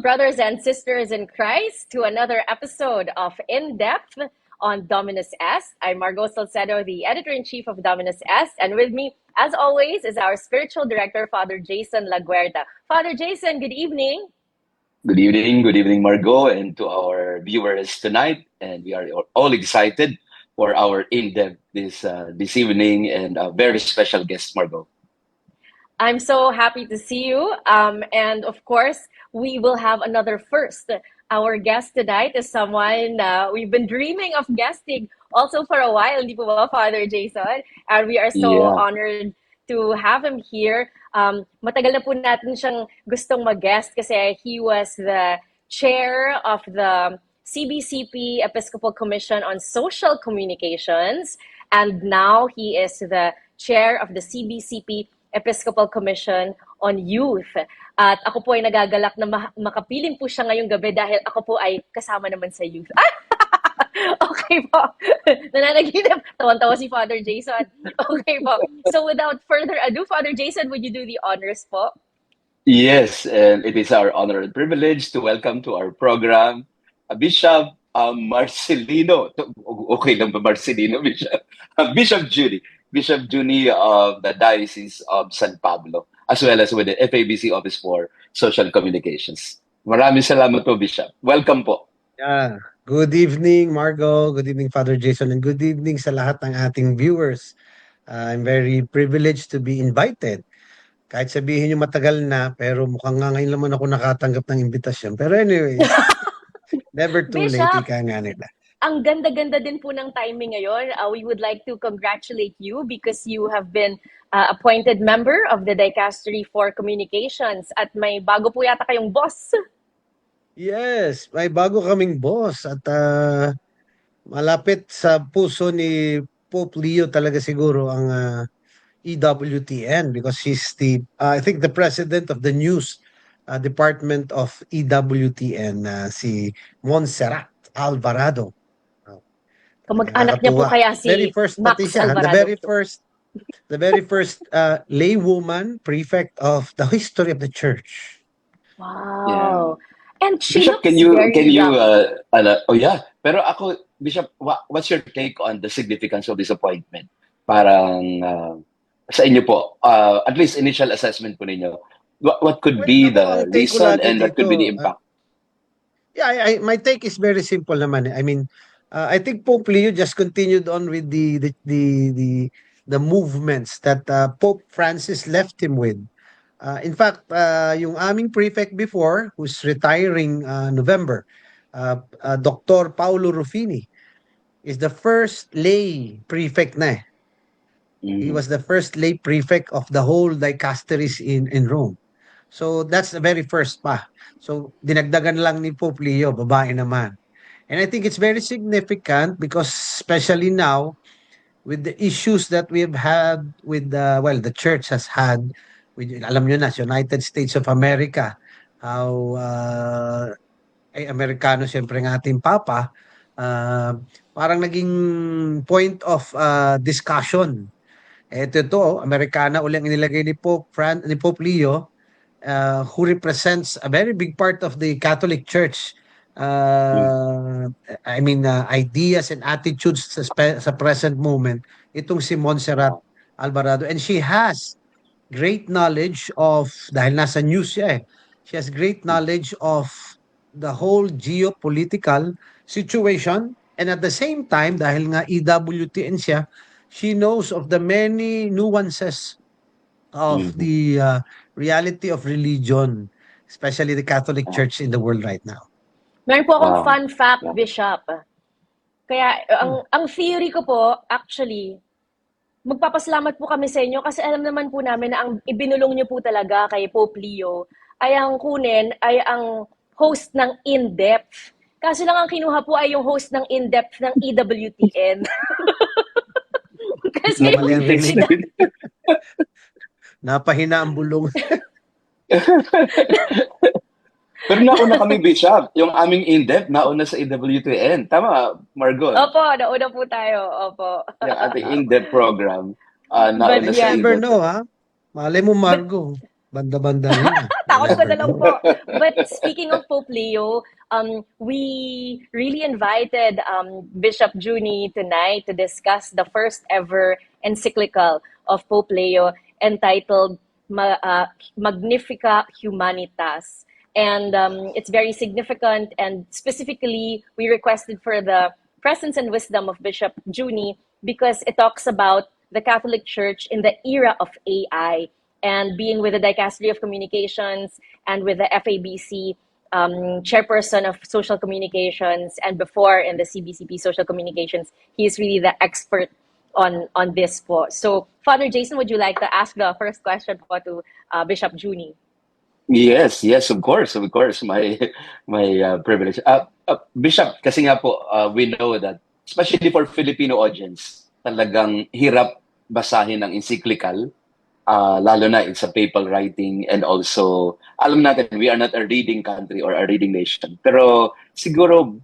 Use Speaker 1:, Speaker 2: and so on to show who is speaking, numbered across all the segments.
Speaker 1: brothers and sisters in Christ, to another episode of In Depth on Dominus Est. I'm Margot Salcedo, the editor-in-chief of Dominus Est, and with me, as always, is our spiritual director, Father Jason Laguerta. Father Jason, good evening.
Speaker 2: Good evening, Margot, and to our viewers tonight. And we are all excited for our in-depth this evening, and a very special guest, Margot.
Speaker 1: I'm so happy to see you. And of course, we will have another first. Our guest tonight is someone we've been dreaming of guesting also for a while, hindi po ba, Father Jason? And we are so honored to have him here. Matagal na po natin siyang gustong mag-guest kasi he was the chair of the CBCP Episcopal Commission on Social Communications, and now he is the chair of the CBCP Episcopal Commission on Youth. At ako po ay nagagalak na makapiling po siya ngayong gabi dahil ako po ay kasama naman sa youth. Okay po. Nananaginip. Tawan-tawa si Father Jason. Okay po. So without further ado, Father Jason, would you do the honors po?
Speaker 2: Yes, and it is our honor and privilege to welcome to our program Bishop Marcelino. Okay lang ba Marcelino, Bishop? Bishop Junie of the Diocese of San Pablo, as well as with the FABC Office for Social Communications. Maraming salamat po, Bishop. Welcome po.
Speaker 3: Yeah. Good evening, Margot. Good evening, Father Jason. And good evening sa lahat ng ating viewers. I'm very privileged to be invited. Kahit sabihin nyo matagal na, pero mukhang nga ngayon naman ako nakatanggap ng imbitasyon. Pero anyway, never too late, ika nga nila.
Speaker 1: Ang ganda-ganda din po ng timing ngayon. We would like to congratulate you because you have been appointed member of the Dicastery for Communications at may bago po yata kayong boss.
Speaker 3: Yes, may bago kaming boss at malapit sa puso ni Pope Leo talaga siguro ang EWTN because he's I think the president of the news department of EWTN, si Montserrat Alvarado.
Speaker 1: Kamag-anak niya po kaya si
Speaker 3: very first
Speaker 1: Max
Speaker 3: siya,
Speaker 1: Alvarado.
Speaker 3: The very first laywoman prefect of the history of the church.
Speaker 1: Wow.
Speaker 2: Yeah.
Speaker 1: And she
Speaker 2: Bishop,
Speaker 1: looks
Speaker 2: can you
Speaker 1: very
Speaker 2: oh yeah, pero ako, Bishop, what's your take on the significance of this appointment? Parang sa inyo po, at least initial assessment po ninyo, what could be the reason and what could be the impact?
Speaker 3: Yeah, my take is very simple naman. I mean, I think Pope Leo just continued on with the movements that Pope Francis left him with. In fact, yung aming prefect before, who's retiring November, Dr. Paolo Ruffini, is the first lay prefect na. He was the first lay prefect of the whole dicasteries in Rome. So that's the very first pa. So dinagdagan lang ni Pope Leo, babae naman. And I think it's very significant because especially now with the issues that we've had with the church has had with, alam nyo na, United States of America, how Amerikano siyempre ng ating Papa, parang naging point of discussion. Ito, Amerikana ulit nilagay ni Pope Leo, who represents a very big part of the Catholic Church. I mean, ideas and attitudes sa present moment, itong si Montserrat Alvarado. And she has great knowledge of, dahil nasa news siya she has great knowledge of the whole geopolitical situation. And at the same time, dahil nga EWTN siya, she knows of the many nuances of the reality of religion, especially the Catholic Church in the world right now.
Speaker 1: Meron po akong fun fact, Bishop. Kaya ang theory ko po, actually, magpapasalamat po kami sa inyo kasi alam naman po namin na ang ibinulong niyo po talaga kay Pope Leo ay ang kunin ay ang host ng In-Depth. Kasi lang ang kinuha po ay yung host ng In-Depth ng EWTN. Kasi
Speaker 3: napahina ang bulong.
Speaker 2: Pero nauna kami, Bishop. Yung aming in-depth, nauna sa EWTN. Tama, Margot?
Speaker 1: Opo, nauna po tayo. Opo.
Speaker 2: Yung ating in-depth program, nauna sa
Speaker 3: never know, ha? Malay mo, Margot. banda-banda na yun.
Speaker 1: Takot ko
Speaker 3: Never
Speaker 1: na lang
Speaker 3: know.
Speaker 1: po. But speaking of Pope Leo, we really invited Bishop Juni tonight to discuss the first ever encyclical of Pope Leo entitled Magnifica Humanitas. And it's very significant, and specifically, we requested for the presence and wisdom of Bishop Juni because it talks about the Catholic Church in the era of AI, and being with the Dicastery of Communications and with the FABC chairperson of social communications, and before in the CBCP social communications, he is really the expert on this po. So, Father Jason, would you like to ask the first question po to Bishop Juni?
Speaker 2: Yes, yes, of course, my privilege. Bishop, kasi nga po, we know that, especially for Filipino audience, talagang hirap basahin ang encyclical, lalo na it's a papal writing, and also, alam natin, we are not a reading country or a reading nation. Pero siguro,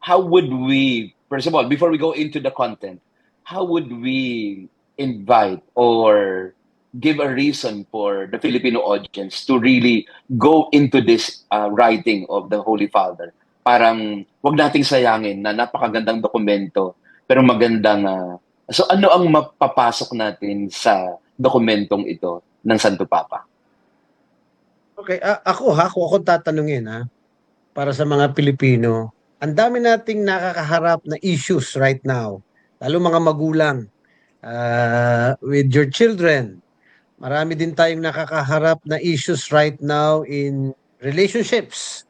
Speaker 2: how would we, first of all, before we go into the content, how would we invite or give a reason for the Filipino audience to really go into this writing of the Holy Father? Parang wag nating sayangin na napakagandang dokumento, pero magandang... so ano ang mapapasok natin sa dokumentong ito ng Santo Papa?
Speaker 3: Okay, ako tatanungin para sa mga Pilipino. Ang dami nating nakakaharap na issues right now, lalo mga magulang with your children. Marami din tayong nakakaharap na issues right now in relationships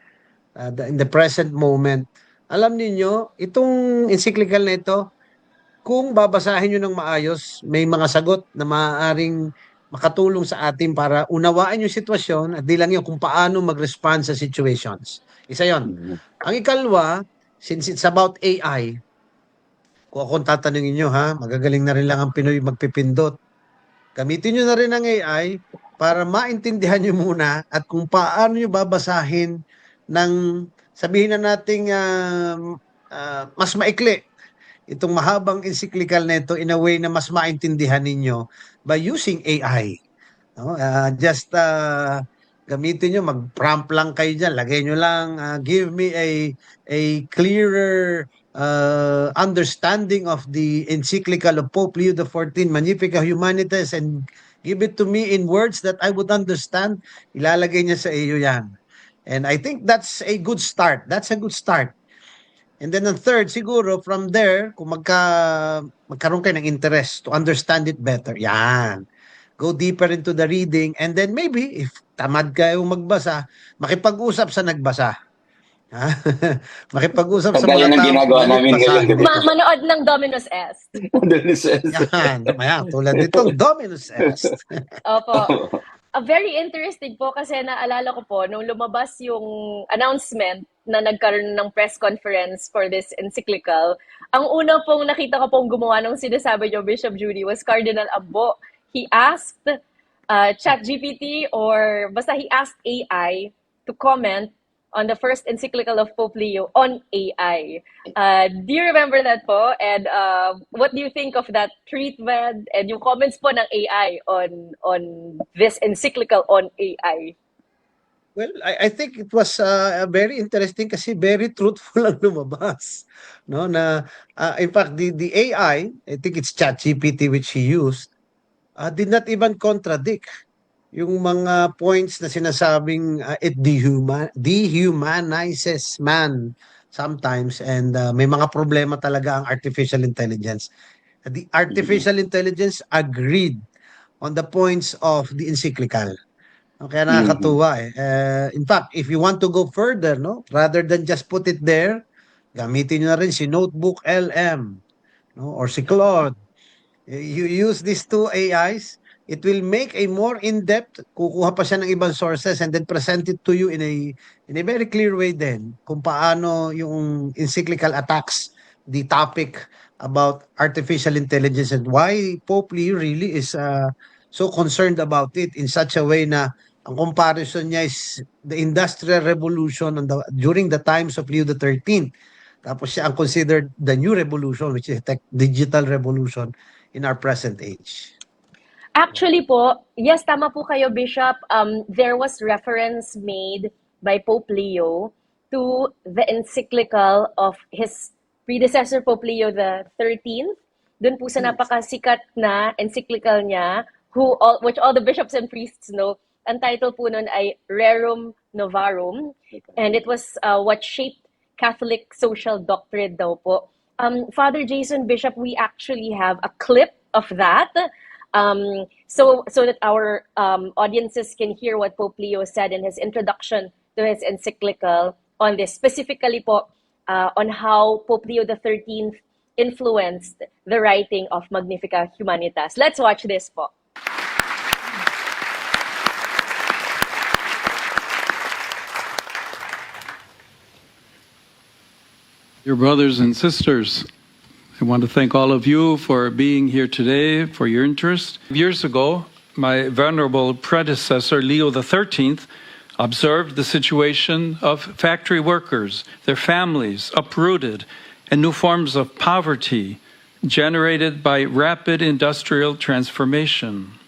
Speaker 3: in the present moment. Alam niyo, itong encyclical na ito, kung babasahin nyo ng maayos, may mga sagot na maaaring makatulong sa atin para unawaan yung sitwasyon at di lang yun kung paano mag-respond sa situations. Isa yon. Ang ikalwa, since it's about AI, kung akong tatanungin nyo magagaling na rin lang ang Pinoy magpipindot. Gamitin nyo na rin ang AI para maintindihan nyo muna at kung paano nyo babasahin ng, sabihin na nating mas maikli itong mahabang encyclical na ito in a way na mas maintindihan ninyo by using AI. No? Gamitin nyo, mag-prompt lang kayo dyan. Lagay nyo lang, give me a clearer understanding of the encyclical of Pope Leo XIV, Magnifica Humanitas, and give it to me in words that I would understand. Ilalagay niya sa iyo yan. And I think that's a good start. That's a good start. And then ang third, siguro, from there, kung magkaroon kayo ng interest to understand it better, yan. Go deeper into the reading, and then maybe, if tamad kayo magbasa, makipag-usap sa nagbasa. Makipag-usap sa
Speaker 2: Kagaya
Speaker 3: mga
Speaker 2: ng
Speaker 3: tao.
Speaker 2: ginagawa namin ngayon, di ba?
Speaker 1: Manood ng Dominus Est.
Speaker 3: Yan, tulad nitong Dominus Est.
Speaker 1: Opo. Very interesting po kasi naalala ko po nung lumabas yung announcement na nagkaroon ng press conference for this encyclical, ang una pong nakita ko pong gumawa ng sinasabi niyo, Bishop Judy, was Cardinal Abbo. He asked ChatGPT, or basta he asked AI to comment on the first encyclical of Pope Leo on AI. Do you remember that po? And what do you think of that treatment and yung comments po ng AI on this encyclical on AI?
Speaker 3: Well, I think it was very interesting kasi very truthful ang lumabas. No, na in fact the AI, I think it's ChatGPT which he used, did not even contradict yung mga points na sinasabing it dehumanizes man sometimes, and may mga problema talaga ang artificial intelligence. The artificial intelligence agreed on the points of the encyclical. Kaya nakakatuwa in fact, if you want to go further, no, rather than just put it there, gamitin nyo na rin si Notebook LM, no, or si Claude. You use these two AIs, it will make a more in-depth, kukuha pa siya ng ibang sources and then present it to you in a very clear way then kung paano yung encyclical attacks the topic about artificial intelligence and why Pope Leo really is so concerned about it in such a way na ang comparison niya is the Industrial Revolution during the times of Leo XIII. Tapos siya ang considered the new revolution, which is the digital revolution in our present age.
Speaker 1: Actually po, yes, tama po kayo, Bishop. There was reference made by Pope Leo to the encyclical of his predecessor, Pope Leo the 13th. Doon po sa napakasikat na encyclical niya, which all the bishops and priests know. Ang title po nun ay Rerum Novarum, and it was what shaped Catholic social doctrine daw po. Father Jason, Bishop, we actually have a clip of that. So that our audiences can hear what Pope Leo said in his introduction to his encyclical on this, specifically po on how Pope Leo the 13th influenced the writing of Magnificat Humanitas. Let's watch this po.
Speaker 4: Dear brothers and sisters, I want to thank all of you for being here today, for your interest. Years ago, my venerable predecessor, Leo XIII, observed the situation of factory workers, their families uprooted, and new forms of poverty generated by rapid industrial transformation.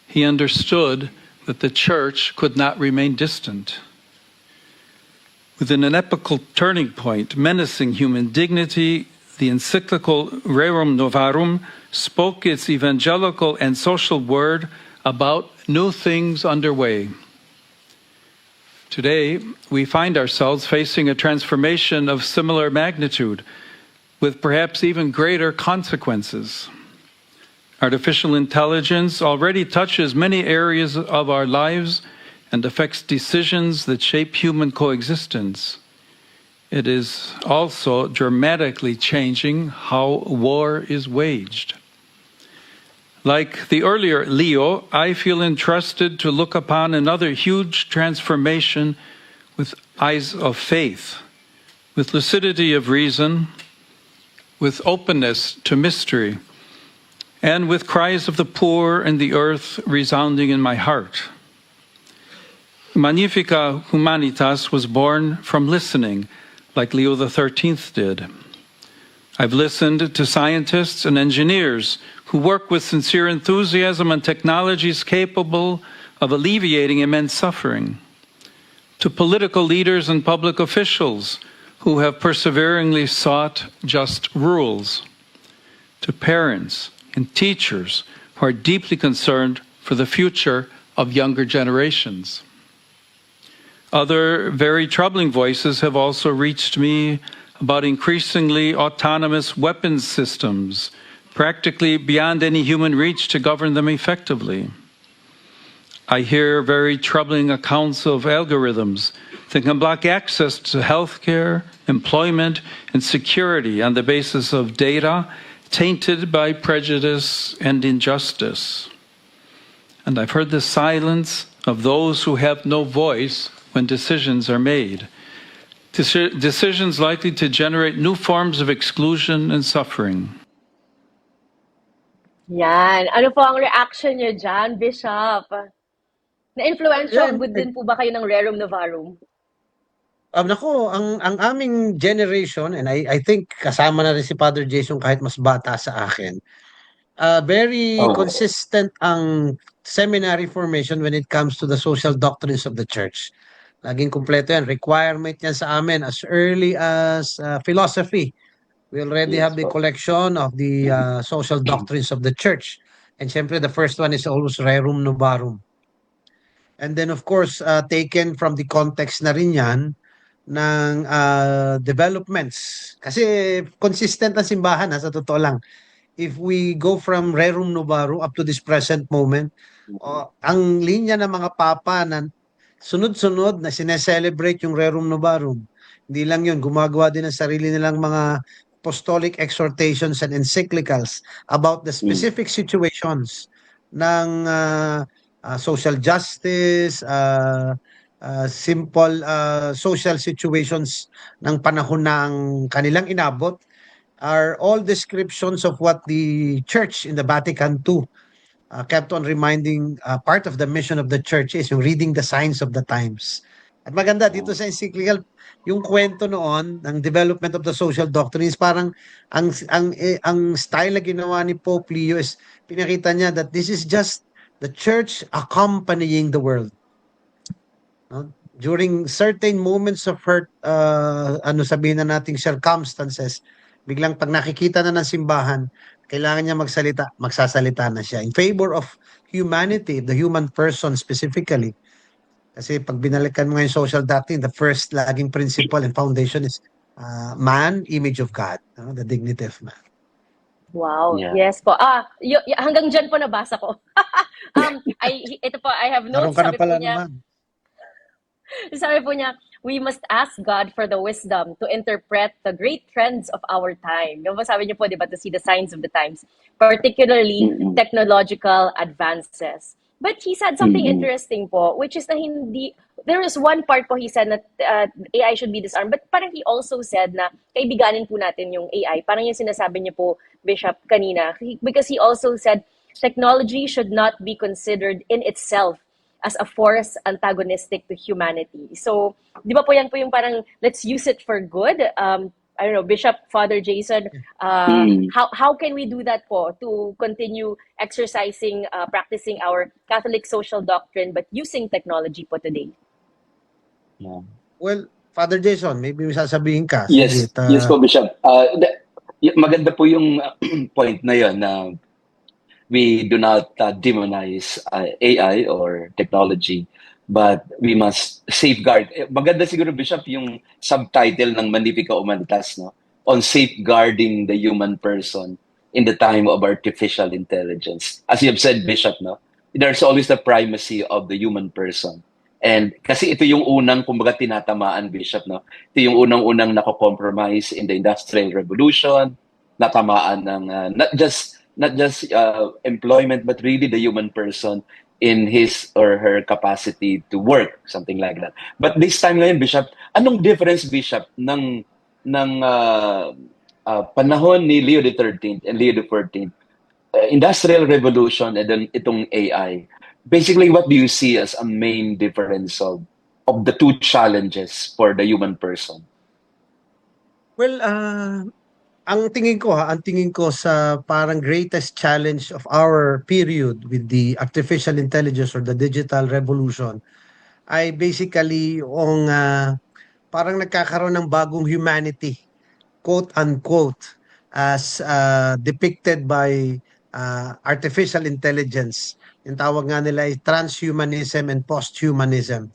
Speaker 4: He understood that the Church could not remain distant. Within an epochal turning point menacing human dignity, the encyclical Rerum Novarum spoke its evangelical and social word about new things underway. Today, we find ourselves facing a transformation of similar magnitude, with perhaps even greater consequences. Artificial intelligence already touches many areas of our lives and affects decisions that shape human coexistence. It is also dramatically changing how war is waged. Like the earlier Leo, I feel entrusted to look upon another huge transformation with eyes of faith, with lucidity of reason, with openness to mystery, and with cries of the poor and the earth resounding in my heart. Magnificat Humanitas was born from listening, like Leo XIII did. I've listened to scientists and engineers who work with sincere enthusiasm on technologies capable of alleviating immense suffering, to political leaders and public officials who have perseveringly sought just rules, to parents and teachers who are deeply concerned for the future of younger generations. Other very troubling voices have also reached me about increasingly autonomous weapons systems, practically beyond any human reach to govern them effectively. I hear very troubling accounts of algorithms that can block access to healthcare, employment, and security on the basis of data tainted by prejudice and injustice. And I've heard the silence of those who have no voice when decisions are made. Decisions likely to generate new forms of exclusion and suffering.
Speaker 1: Yan. Ano po ang reaction niyo dyan, Bishop? Na-influensya
Speaker 3: Yeah,
Speaker 1: din po ba kayo ng Rerum Novarum?
Speaker 3: Nako, ang aming generation, and I think kasama na rin si Father Jason kahit mas bata sa akin, very consistent ang seminary formation when it comes to the social doctrines of the Church. Laging kumpleto yan. Requirement yan sa amin as early as philosophy. We already have the collection of the social doctrines of the Church. And syempre, the first one is always Rerum Novarum. And then, of course, taken from the context na rin yan ng developments. Kasi consistent ang simbahan, sa totoo lang. If we go from Rerum Novarum up to this present moment, ang linya ng mga papa na sunod-sunod na sineselebrate yung Rerum Novarum. Hindi lang yun, gumagawa din ng sarili nilang mga apostolic exhortations and encyclicals about the specific situations ng social justice, simple social situations ng panahon ng kanilang inabot are all descriptions of what the Church in the Vatican II kept on reminding. Part of the mission of the Church is yung reading the signs of the times. At maganda dito sa encyclical, yung kwento noon ng development of the social doctrines, parang ang style na ginawa ni Pope Leo is pinakita niya that this is just the church accompanying the world. No? During certain moments of hurt, ano sabihin na nating circumstances, biglang pag nakikita na ng simbahan, kailangan niya magsasalita na siya in favor of humanity, the human person specifically. Kasi pag binalikan mo yung social doctrine, the first laging principle and foundation is man, image of God, no? The dignity of man.
Speaker 1: Wow,
Speaker 2: Yeah.
Speaker 1: yes po. Hanggang dyan po nabasa ko. Ito po, I have
Speaker 3: Meron
Speaker 1: notes.
Speaker 3: ka na pala naman.
Speaker 1: Sabi po niya, we must ask God for the wisdom to interpret the great trends of our time. Yung sabi niyo po, di ba, to see the signs of the times, particularly technological advances. But he said something interesting po, which is na there is one part po he said that AI should be disarmed, but parang he also said na kaibiganin po natin yung AI. Parang yung sinasabi niyo po, Bishop, kanina. Because he also said technology should not be considered in itself as a force antagonistic to humanity. So, di ba po yan po yung parang, let's use it for good? I don't know, Bishop, Father Jason, how can we do that po to continue exercising, practicing our Catholic social doctrine, but using technology po today?
Speaker 2: Yeah.
Speaker 3: Well, Father Jason, maybe may sasabihin ka.
Speaker 2: Yes,
Speaker 3: Sige,
Speaker 2: yes po, Bishop. Maganda po yung point na yun na we do not demonize AI or technology, but we must safeguard. Maganda siguro, Bishop, yung subtitle ng Magnificat Humanitas, no? On safeguarding the human person in the time of artificial intelligence. As you have said, Bishop, no? There's always the primacy of the human person. And kasi ito yung unang, kumbaga, tinatamaan, Bishop, no? Ito yung unang-unang nako-compromise in the Industrial Revolution, natamaan ng not just employment, but really the human person in his or her capacity to work, something like that. But this time ngayon, Bishop, anong difference, Bishop, ng panahon ni Leo XIII and Leo XIV, Industrial Revolution and then itong AI? Basically, what do you see as a main difference of the two challenges for the human person?
Speaker 3: well, ang tingin ko sa parang greatest challenge of our period with the artificial intelligence or the digital revolution ay basically yung parang nagkakaroon ng bagong humanity, quote unquote, as depicted by artificial intelligence. Yung tawag nga nila ay transhumanism and posthumanism,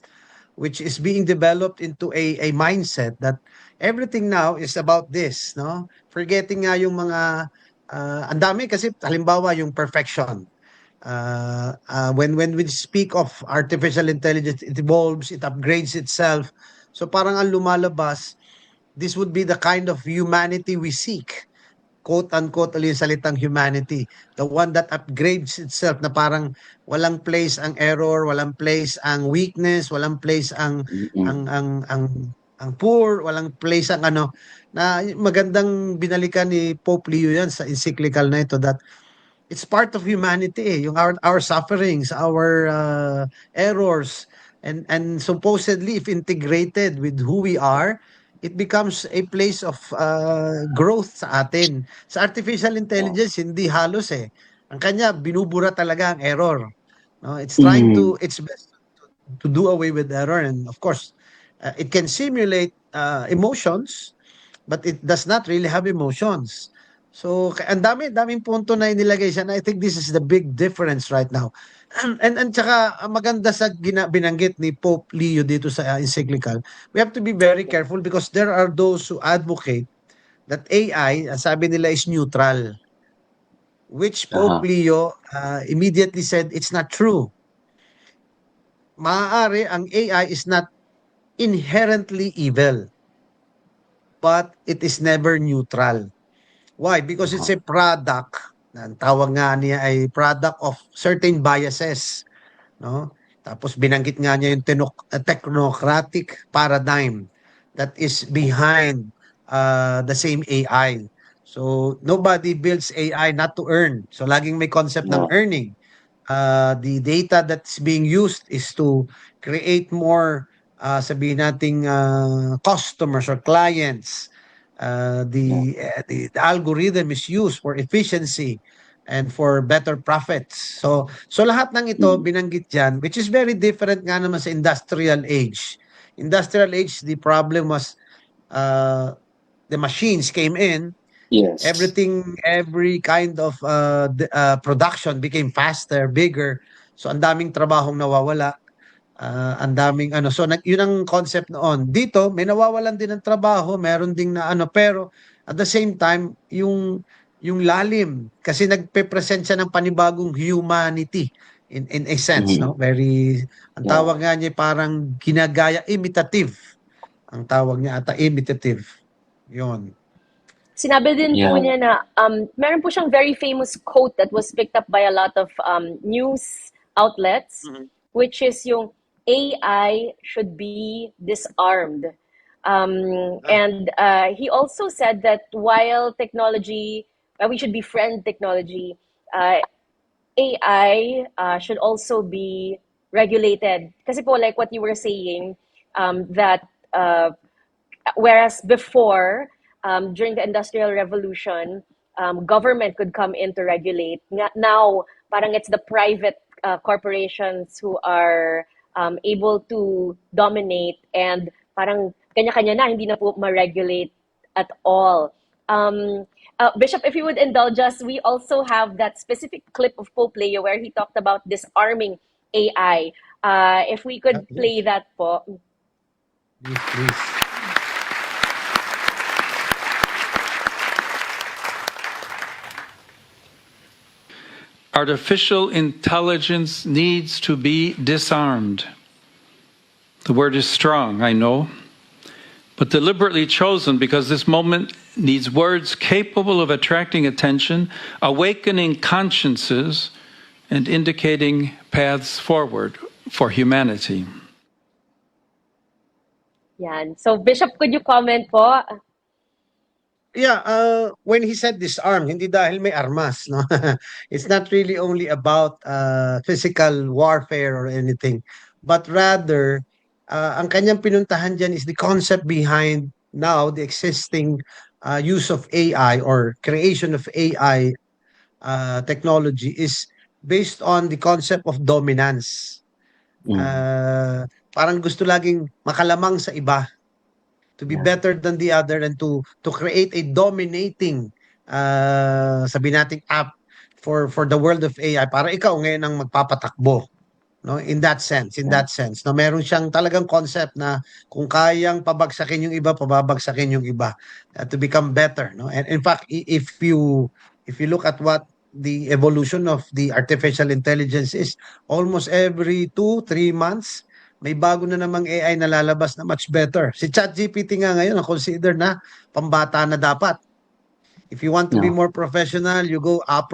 Speaker 3: which is being developed into a mindset that everything now is about this, no? Forgetting nga yung mga ang dami kasi halimbawa yung perfection. When we speak of artificial intelligence, it evolves, it upgrades itself. So parang ang lumalabas, this would be the kind of humanity we seek. Quote unquote ulit yung salitang humanity. The one that upgrades itself na parang walang place ang error, walang place ang weakness, walang place ang poor, walang place ang ano, na magandang binalikan ni Pope Leo yan sa encyclical na ito, that it's part of humanity, yung our sufferings, our errors, and supposedly if integrated with who we are, it becomes a place of growth sa atin. Sa artificial intelligence, hindi halos eh. Ang kanya, binubura talaga ang error. No? It's trying to, it's best to do away with error, and of course, it can simulate emotions, but it does not really have emotions. So, ang daming punto na inilagay siya, and I think this is the big difference right now. And tsaka maganda sa binanggit ni Pope Leo dito sa encyclical, we have to be very careful because there are those who advocate that AI, sabi nila, is neutral, which Pope Leo immediately said it's not true. Maaari ang AI is not inherently evil, but it is never neutral. Why? Because it's a product, ang tawag nga niya ay product of certain biases, no? Tapos binanggit nga niya yung technocratic paradigm that is behind the same AI. So nobody builds AI not to earn. So laging may concept ng earning. The data that's being used is to create more sabihin nating customers or clients. The algorithm is used for efficiency and for better profits. So lahat ng ito
Speaker 2: Mm.
Speaker 3: binanggit diyan, which is very different nga naman sa industrial age. Industrial age, the problem was the machines came in,
Speaker 2: Yes.
Speaker 3: every kind of production became faster, bigger. So ang daming trabahong nawawala, ang daming ano. So yun ang concept noon. Dito may nawawalan din ng trabaho, meron ding na ano, pero at the same time yung lalim kasi nagpe-present siya ng panibagong humanity in a sense,
Speaker 2: Mm.
Speaker 3: no? Very ang
Speaker 2: Yeah.
Speaker 3: tawag nga niya parang ginagaya, imitative. Ang tawag niya ata imitative. 'Yon.
Speaker 1: Sinabi din po
Speaker 2: Yeah.
Speaker 1: niya na meron po siyang very famous quote that was picked up by a lot of news outlets, which is yung AI should be disarmed. And he also said that while technology, we should befriend technology, AI should also be regulated. Kasi po, like what you were saying, that whereas before, during the Industrial Revolution, government could come in to regulate. Now, parang it's the private corporations who are able to dominate, and parang kanya-kanya na, hindi na po ma-regulate at all. Bishop, if you would indulge us, we also have that specific clip of Pope Leo where he talked about disarming AI. If we could
Speaker 3: Yeah,
Speaker 1: play that po.
Speaker 3: Please.
Speaker 4: Artificial intelligence needs to be disarmed. The word is strong, I know, but deliberately chosen because this moment needs words capable of attracting attention, awakening consciences, and indicating paths forward for humanity.
Speaker 1: Yan. So, Bishop, could you comment po?
Speaker 3: Yeah, when he said disarm, hindi dahil may armas, no? It's not really only about physical warfare or anything, but rather, ang kanyang pinuntahan dyan is the concept behind now the existing use of AI or creation of AI technology is based on the concept of dominance. Parang gusto laging makalamang sa iba, to be
Speaker 2: Yeah.
Speaker 3: better than the other, and to create a dominating sabi nating app for the world of AI para ikaw ngayon ang magpapatakbo, no, in that sense no, meron siyang talagang concept na kung kayang pabagsakin yung iba, pababagsakin yung iba, to become better, no. And in fact, if you look at what the evolution of the artificial intelligence is, almost every 2-3 months may bago na namang AI na lalabas na much better. Si ChatGPT nga ngayon ang consider na pambata na dapat. If you want to be
Speaker 2: No.
Speaker 3: more professional, you go up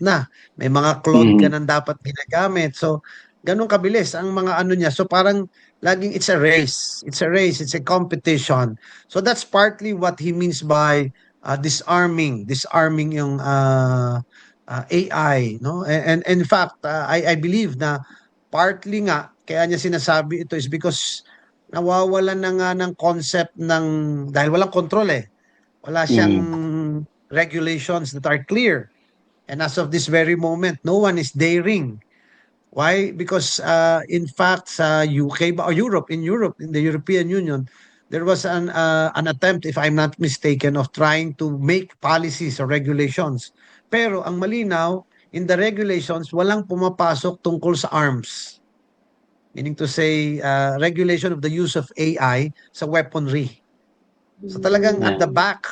Speaker 3: na. May mga Claude ka nang dapat ginagamit. So, ganun kabilis ang mga ano niya. So, parang laging it's a race. It's a race. It's a competition. So, that's partly what he means by disarming yung AI, no? And in fact, I believe na partly nga kaya niya sinasabi ito is because nawawalan na nga ng concept ng dahil walang control eh. Wala siyang regulations that are clear. And as of this very moment, no one is daring. Why? Because in fact sa UK or Europe, in the European Union, there was an attempt, if I'm not mistaken, of trying to make policies or regulations. Pero ang malinaw, in the regulations, walang pumapasok tungkol sa arms. Meaning to say, regulation of the use of AI sa weaponry. So talagang at the back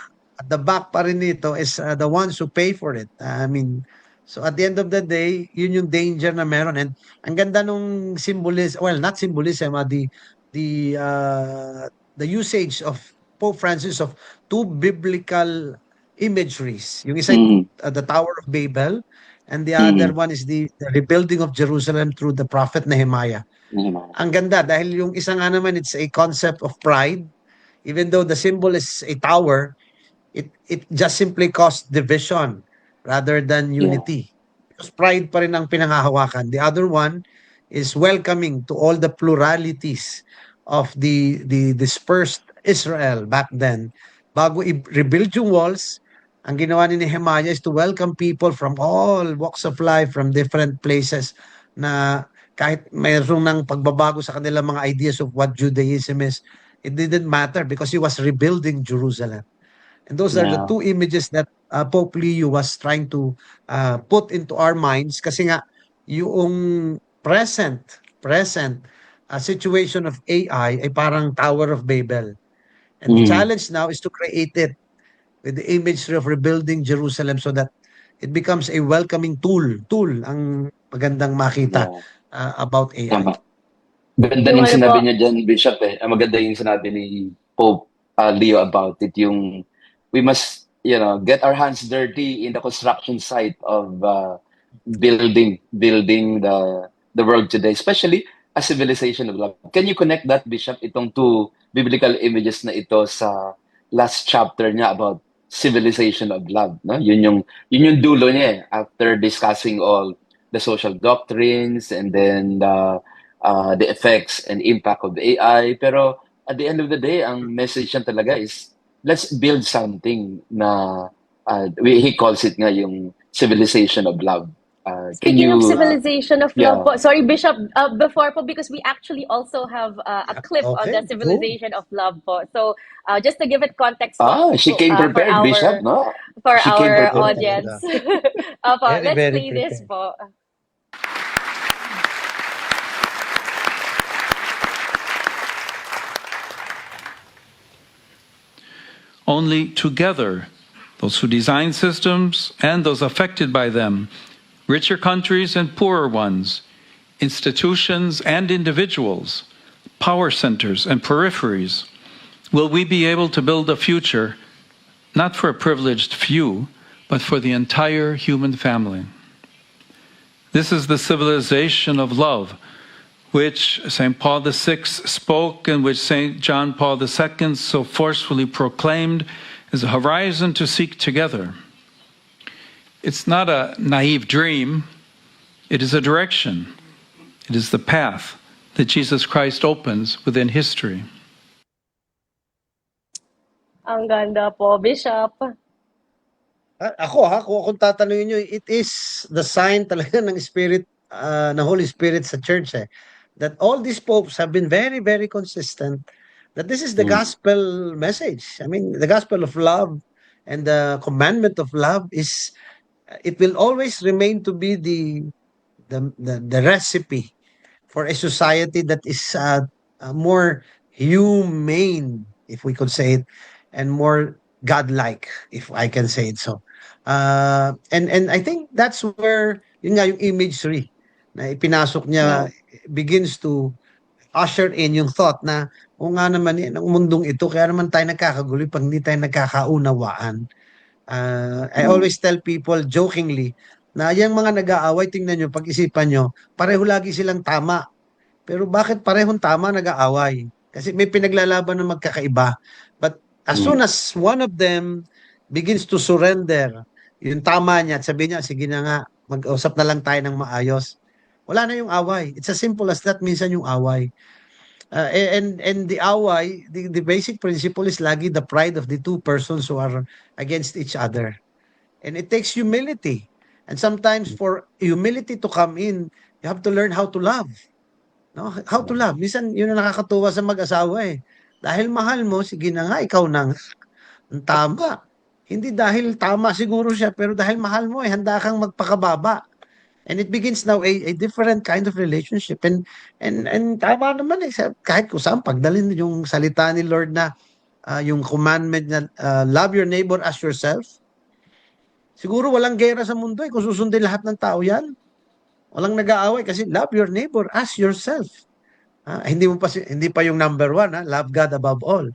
Speaker 3: pa rin nito is the ones who pay for it. I mean, so at the end of the day, yun yung danger na meron. And ang ganda nung symbolism, well, not symbolism, the usage of Pope Francis of two biblical imageries. Yung isa the Tower of Babel, and the other one is the rebuilding of Jerusalem through the prophet Nehemiah. Ang ganda dahil yung isa nga naman, it's a concept of pride. Even though the symbol is a tower, it just simply caused division rather than unity. Because pride pa rin ang pinanghahawakan. The other one is welcoming to all the pluralities of the dispersed Israel back then. Bago i-rebuild yung walls, ang ginawa ni Nehemiah is to welcome people from all walks of life, from different places, na kahit mayroong ng pagbabago sa kanilang mga ideas of what Judaism is, it didn't matter because he was rebuilding Jerusalem. And those are the
Speaker 2: Yeah.
Speaker 3: two images that Pope Leo was trying to put into our minds, kasi nga yung present situation of AI ay parang Tower of Babel. And the
Speaker 2: Mm.
Speaker 3: challenge now is to create it with the imagery of rebuilding Jerusalem so that it becomes a welcoming tool ang magandang makita
Speaker 2: Yeah.
Speaker 3: about AI.
Speaker 2: Tama. Ganda
Speaker 1: Yung
Speaker 2: ng
Speaker 1: ano
Speaker 2: sinabi
Speaker 1: po,
Speaker 2: niya dyan, Bishop eh. Maganda yung sinabi ni Pope Leo about it. Yung we must, get our hands dirty in the construction site of building the world today, especially a civilization of love. Can you connect that, Bishop, itong two biblical images na ito sa last chapter niya about civilization of love, no? Yun yung dulo niya eh, after discussing all the social doctrines and then the effects and impact of the AI. Pero at the end of the day, ang message niya talaga is let's build something na he calls it nga yung civilization of love. Can
Speaker 1: speaking of
Speaker 2: you,
Speaker 1: civilization of
Speaker 2: yeah,
Speaker 1: love po, sorry Bishop, before po, because we actually also have a clip on the
Speaker 3: Okay, go.
Speaker 1: civilization of love po. So just to give it context po,
Speaker 2: she came
Speaker 1: for
Speaker 2: prepared, Bishop, no?
Speaker 1: for
Speaker 2: She came
Speaker 1: our
Speaker 2: prepared.
Speaker 1: audience. Opo,
Speaker 3: Very,
Speaker 1: let's
Speaker 3: very
Speaker 1: play this
Speaker 3: prepared.
Speaker 1: po.
Speaker 4: Only together, those who design systems and those affected by them, richer countries and poorer ones, institutions and individuals, power centers and peripheries, will we be able to build a future not for a privileged few, but for the entire human family. This is the civilization of love, which St. Paul VI spoke and which St. John Paul II so forcefully proclaimed as a horizon to seek together. It's not a naive dream, it is a direction. It is the path that Jesus Christ opens within history.
Speaker 1: Ang ganda po, Bishop.
Speaker 3: Ako, kung tatanungin nyo, it is the sign talaga ng Spirit, ng Holy Spirit sa church that all these popes have been very, very consistent that this is the gospel message. I mean, the gospel of love and the commandment of love is, it will always remain to be the recipe for a society that is more humane, if we could say it, and more godlike, if I can say it so. And I think that's where yun nga yung imagery na ipinasok niya begins to usher in yung thought na o nga naman ang mundong ito kaya naman tayo nagkakagulo pag hindi tayo nagkakaunawaan. I always tell people jokingly na yung mga nag-aaway, tingnan nyo, pag-isipan nyo, pareho lagi silang tama. Pero bakit parehong tama nag-aaway? Kasi may pinaglalaban ng magkakaiba. But as soon as one of them begins to surrender, yung tama niya at sabihin niya, sige na nga, mag-usap na lang tayo ng maayos. Wala na yung away. It's as simple as that, minsan yung away. And the away, the basic principle is lagi the pride of the two persons who are against each other. And it takes humility. And sometimes for humility to come in, you have to learn how to love. No? How to love. Minsan, yun ang nakakatuwa sa mag-asawa eh. Dahil mahal mo, sige na nga, ikaw na nga. Ang tama. Hindi dahil tama siguro siya, pero dahil mahal mo eh, handa kang magpakababa. And it begins now a different kind of relationship. And tama naman eh, kahit kung saan, pagdalin yung salita ni Lord na yung commandment na love your neighbor as yourself. Siguro walang gera sa mundo eh, kung susundin lahat ng tao yan. Walang nag-aaway kasi love your neighbor as yourself. Hindi pa yung number one, love God above all.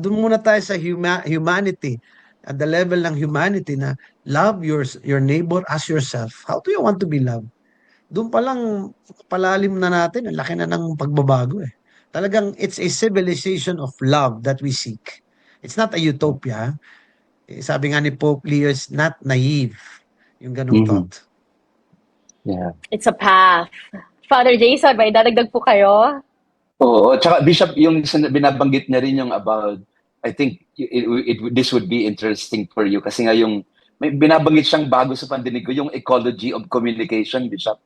Speaker 3: Doon muna tayo sa humanity, at the level ng humanity na love your neighbor as yourself. How do you want to be loved? Doon pa lang palalim na natin, ang laki na ng pagbabago eh. Talagang it's a civilization of love that we seek. It's not a utopia. Sabi nga ni Pope Leo, it's not naive. Yung ganung thought.
Speaker 2: Yeah.
Speaker 1: It's a path. Father Jason, may dadagdag po kayo?
Speaker 2: Oo, tsaka Bishop, yung binabanggit niya rin yung about, I think this would be interesting for you kasi nga yung may binabanggit siyang bago sa pandinig ko, yung ecology of communication, Bishop,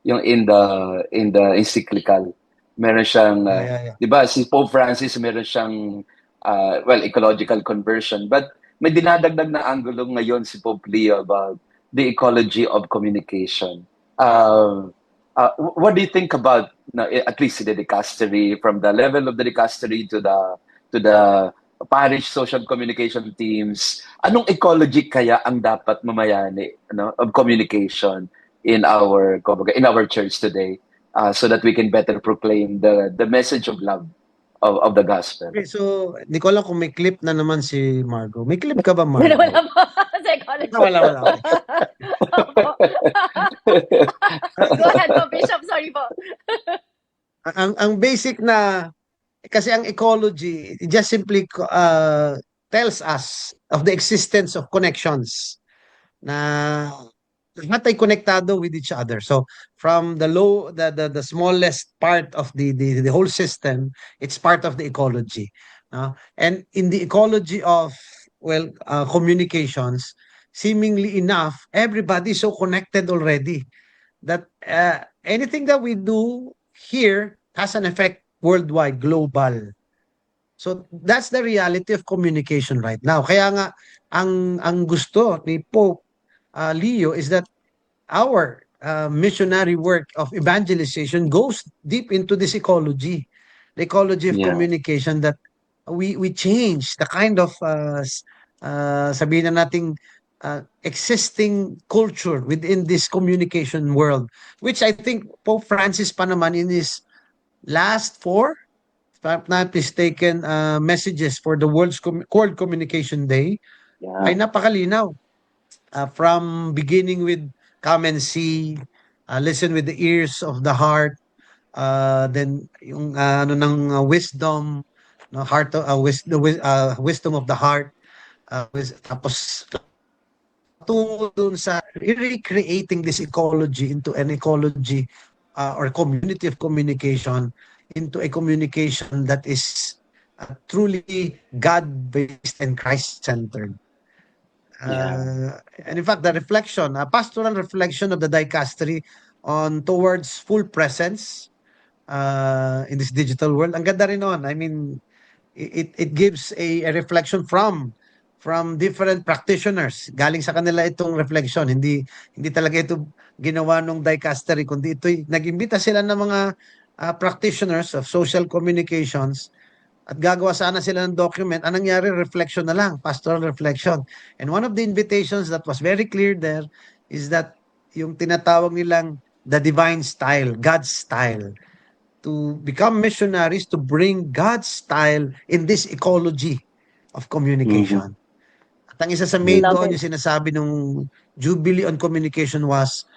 Speaker 2: yung in the encyclical. Meron siyang,
Speaker 3: Yeah.
Speaker 2: 'di ba, si Pope Francis meron siyang well, ecological conversion, but may dinadagdag na angulo ngayon si Pope Leo about the ecology of communication. What do you think about at least the dicastery, from the level of the dicastery to the parish social communication teams? Anong ecology kaya ang dapat mamayani, of communication in our church today, so that we can better proclaim the message of love of the gospel?
Speaker 3: Okay, so hindi ko alam kung may clip na naman si Margo. May clip ka ba,
Speaker 1: Wala
Speaker 3: Margo?
Speaker 1: po. Psychology.
Speaker 3: Wala. Okay.
Speaker 1: Opo. Go ahead po, Bishop. Sorry po.
Speaker 3: Ang basic na, kasi ang ecology, it just simply tells us of the existence of connections na lahat ay konektado with each other. So from the smallest part of the whole system, it's part of the ecology. And in the ecology of communications, seemingly enough, everybody is so connected already that anything that we do here has an effect worldwide, global. So that's the reality of communication right now. Kaya nga ang gusto ni Pope Leo is that our missionary work of evangelization goes deep into this ecology, the ecology of
Speaker 2: Yeah.
Speaker 3: communication, that we change the kind of sabihin na nating existing culture within this communication world, which I think Pope Francis pa naman in his last four, if I'm not mistaken, messages for the World Communication Day ay
Speaker 2: Yeah.
Speaker 3: napakalinaw. From beginning with come and see, listen with the ears of the heart, then yung wisdom, no, heart of, wisdom of the heart, tapos tungo dun sa recreating this ecology into an ecology or community of communication, into a communication that is truly God-based and Christ-centered. And in fact, the reflection, a pastoral reflection of the dicastery on towards full presence in this digital world. Ang ganda rin nun. I mean, it gives a reflection from different practitioners. Galing sa kanila itong reflection. Hindi talaga ito ginawa nung dicastery, kundi ito nag-imbita sila ng mga practitioners of social communications at gagawa sana sila ng document. Anong nangyari? Reflection na lang, pastoral reflection. And one of the invitations that was very clear there is that yung tinatawag nilang the divine style, God's style, to become missionaries, to bring God's style in this ecology of communication. At ang isa sa main
Speaker 1: Love
Speaker 3: doon,
Speaker 1: it.
Speaker 3: yung sinasabi nung Jubilee on Communication was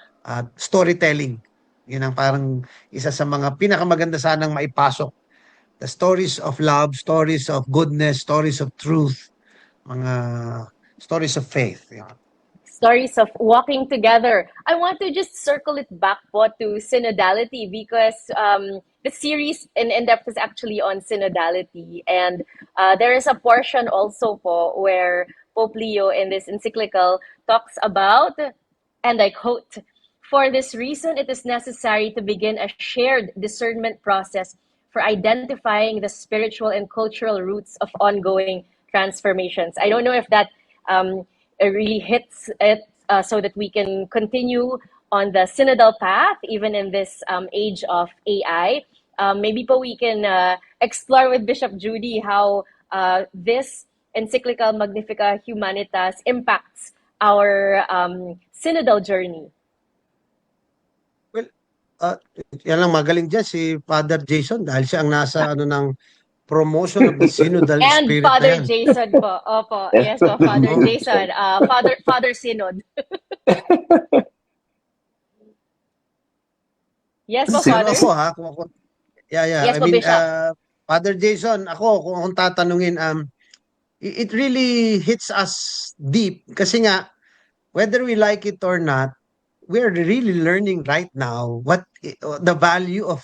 Speaker 3: storytelling. Yun ang parang isa sa mga pinakamaganda sanang maipasok. The stories of love, stories of goodness, stories of truth, mga stories of faith. Yeah.
Speaker 1: Stories of walking together. I want to just circle it back po to synodality, because the series in depth is actually on synodality, and there is a portion also po where Pope Leo in this encyclical talks about, and I quote, "For this reason, it is necessary to begin a shared discernment process for identifying the spiritual and cultural roots of ongoing transformations." I don't know if that really hits it, so that we can continue on the synodal path, even in this age of AI. Maybe po we can explore with Bishop Judy how this encyclical Magnifica Humanitas impacts our synodal journey.
Speaker 3: Yan lang, magaling dyan si Father Jason dahil siya ang nasa ng promotion of the synodal
Speaker 1: And
Speaker 3: spirit
Speaker 1: Father
Speaker 3: na yan.
Speaker 1: Jason po. Opo. Yes po, Father Jason. Father Synod. Yes po,
Speaker 3: Pero
Speaker 1: Father.
Speaker 3: ako ha, kung ako,
Speaker 1: Yes
Speaker 3: I
Speaker 1: po,
Speaker 3: mean,
Speaker 1: Bishop.
Speaker 3: Father Jason, kung akong tatanungin, it really hits us deep kasi nga, whether we like it or not, we're really learning right now what the value of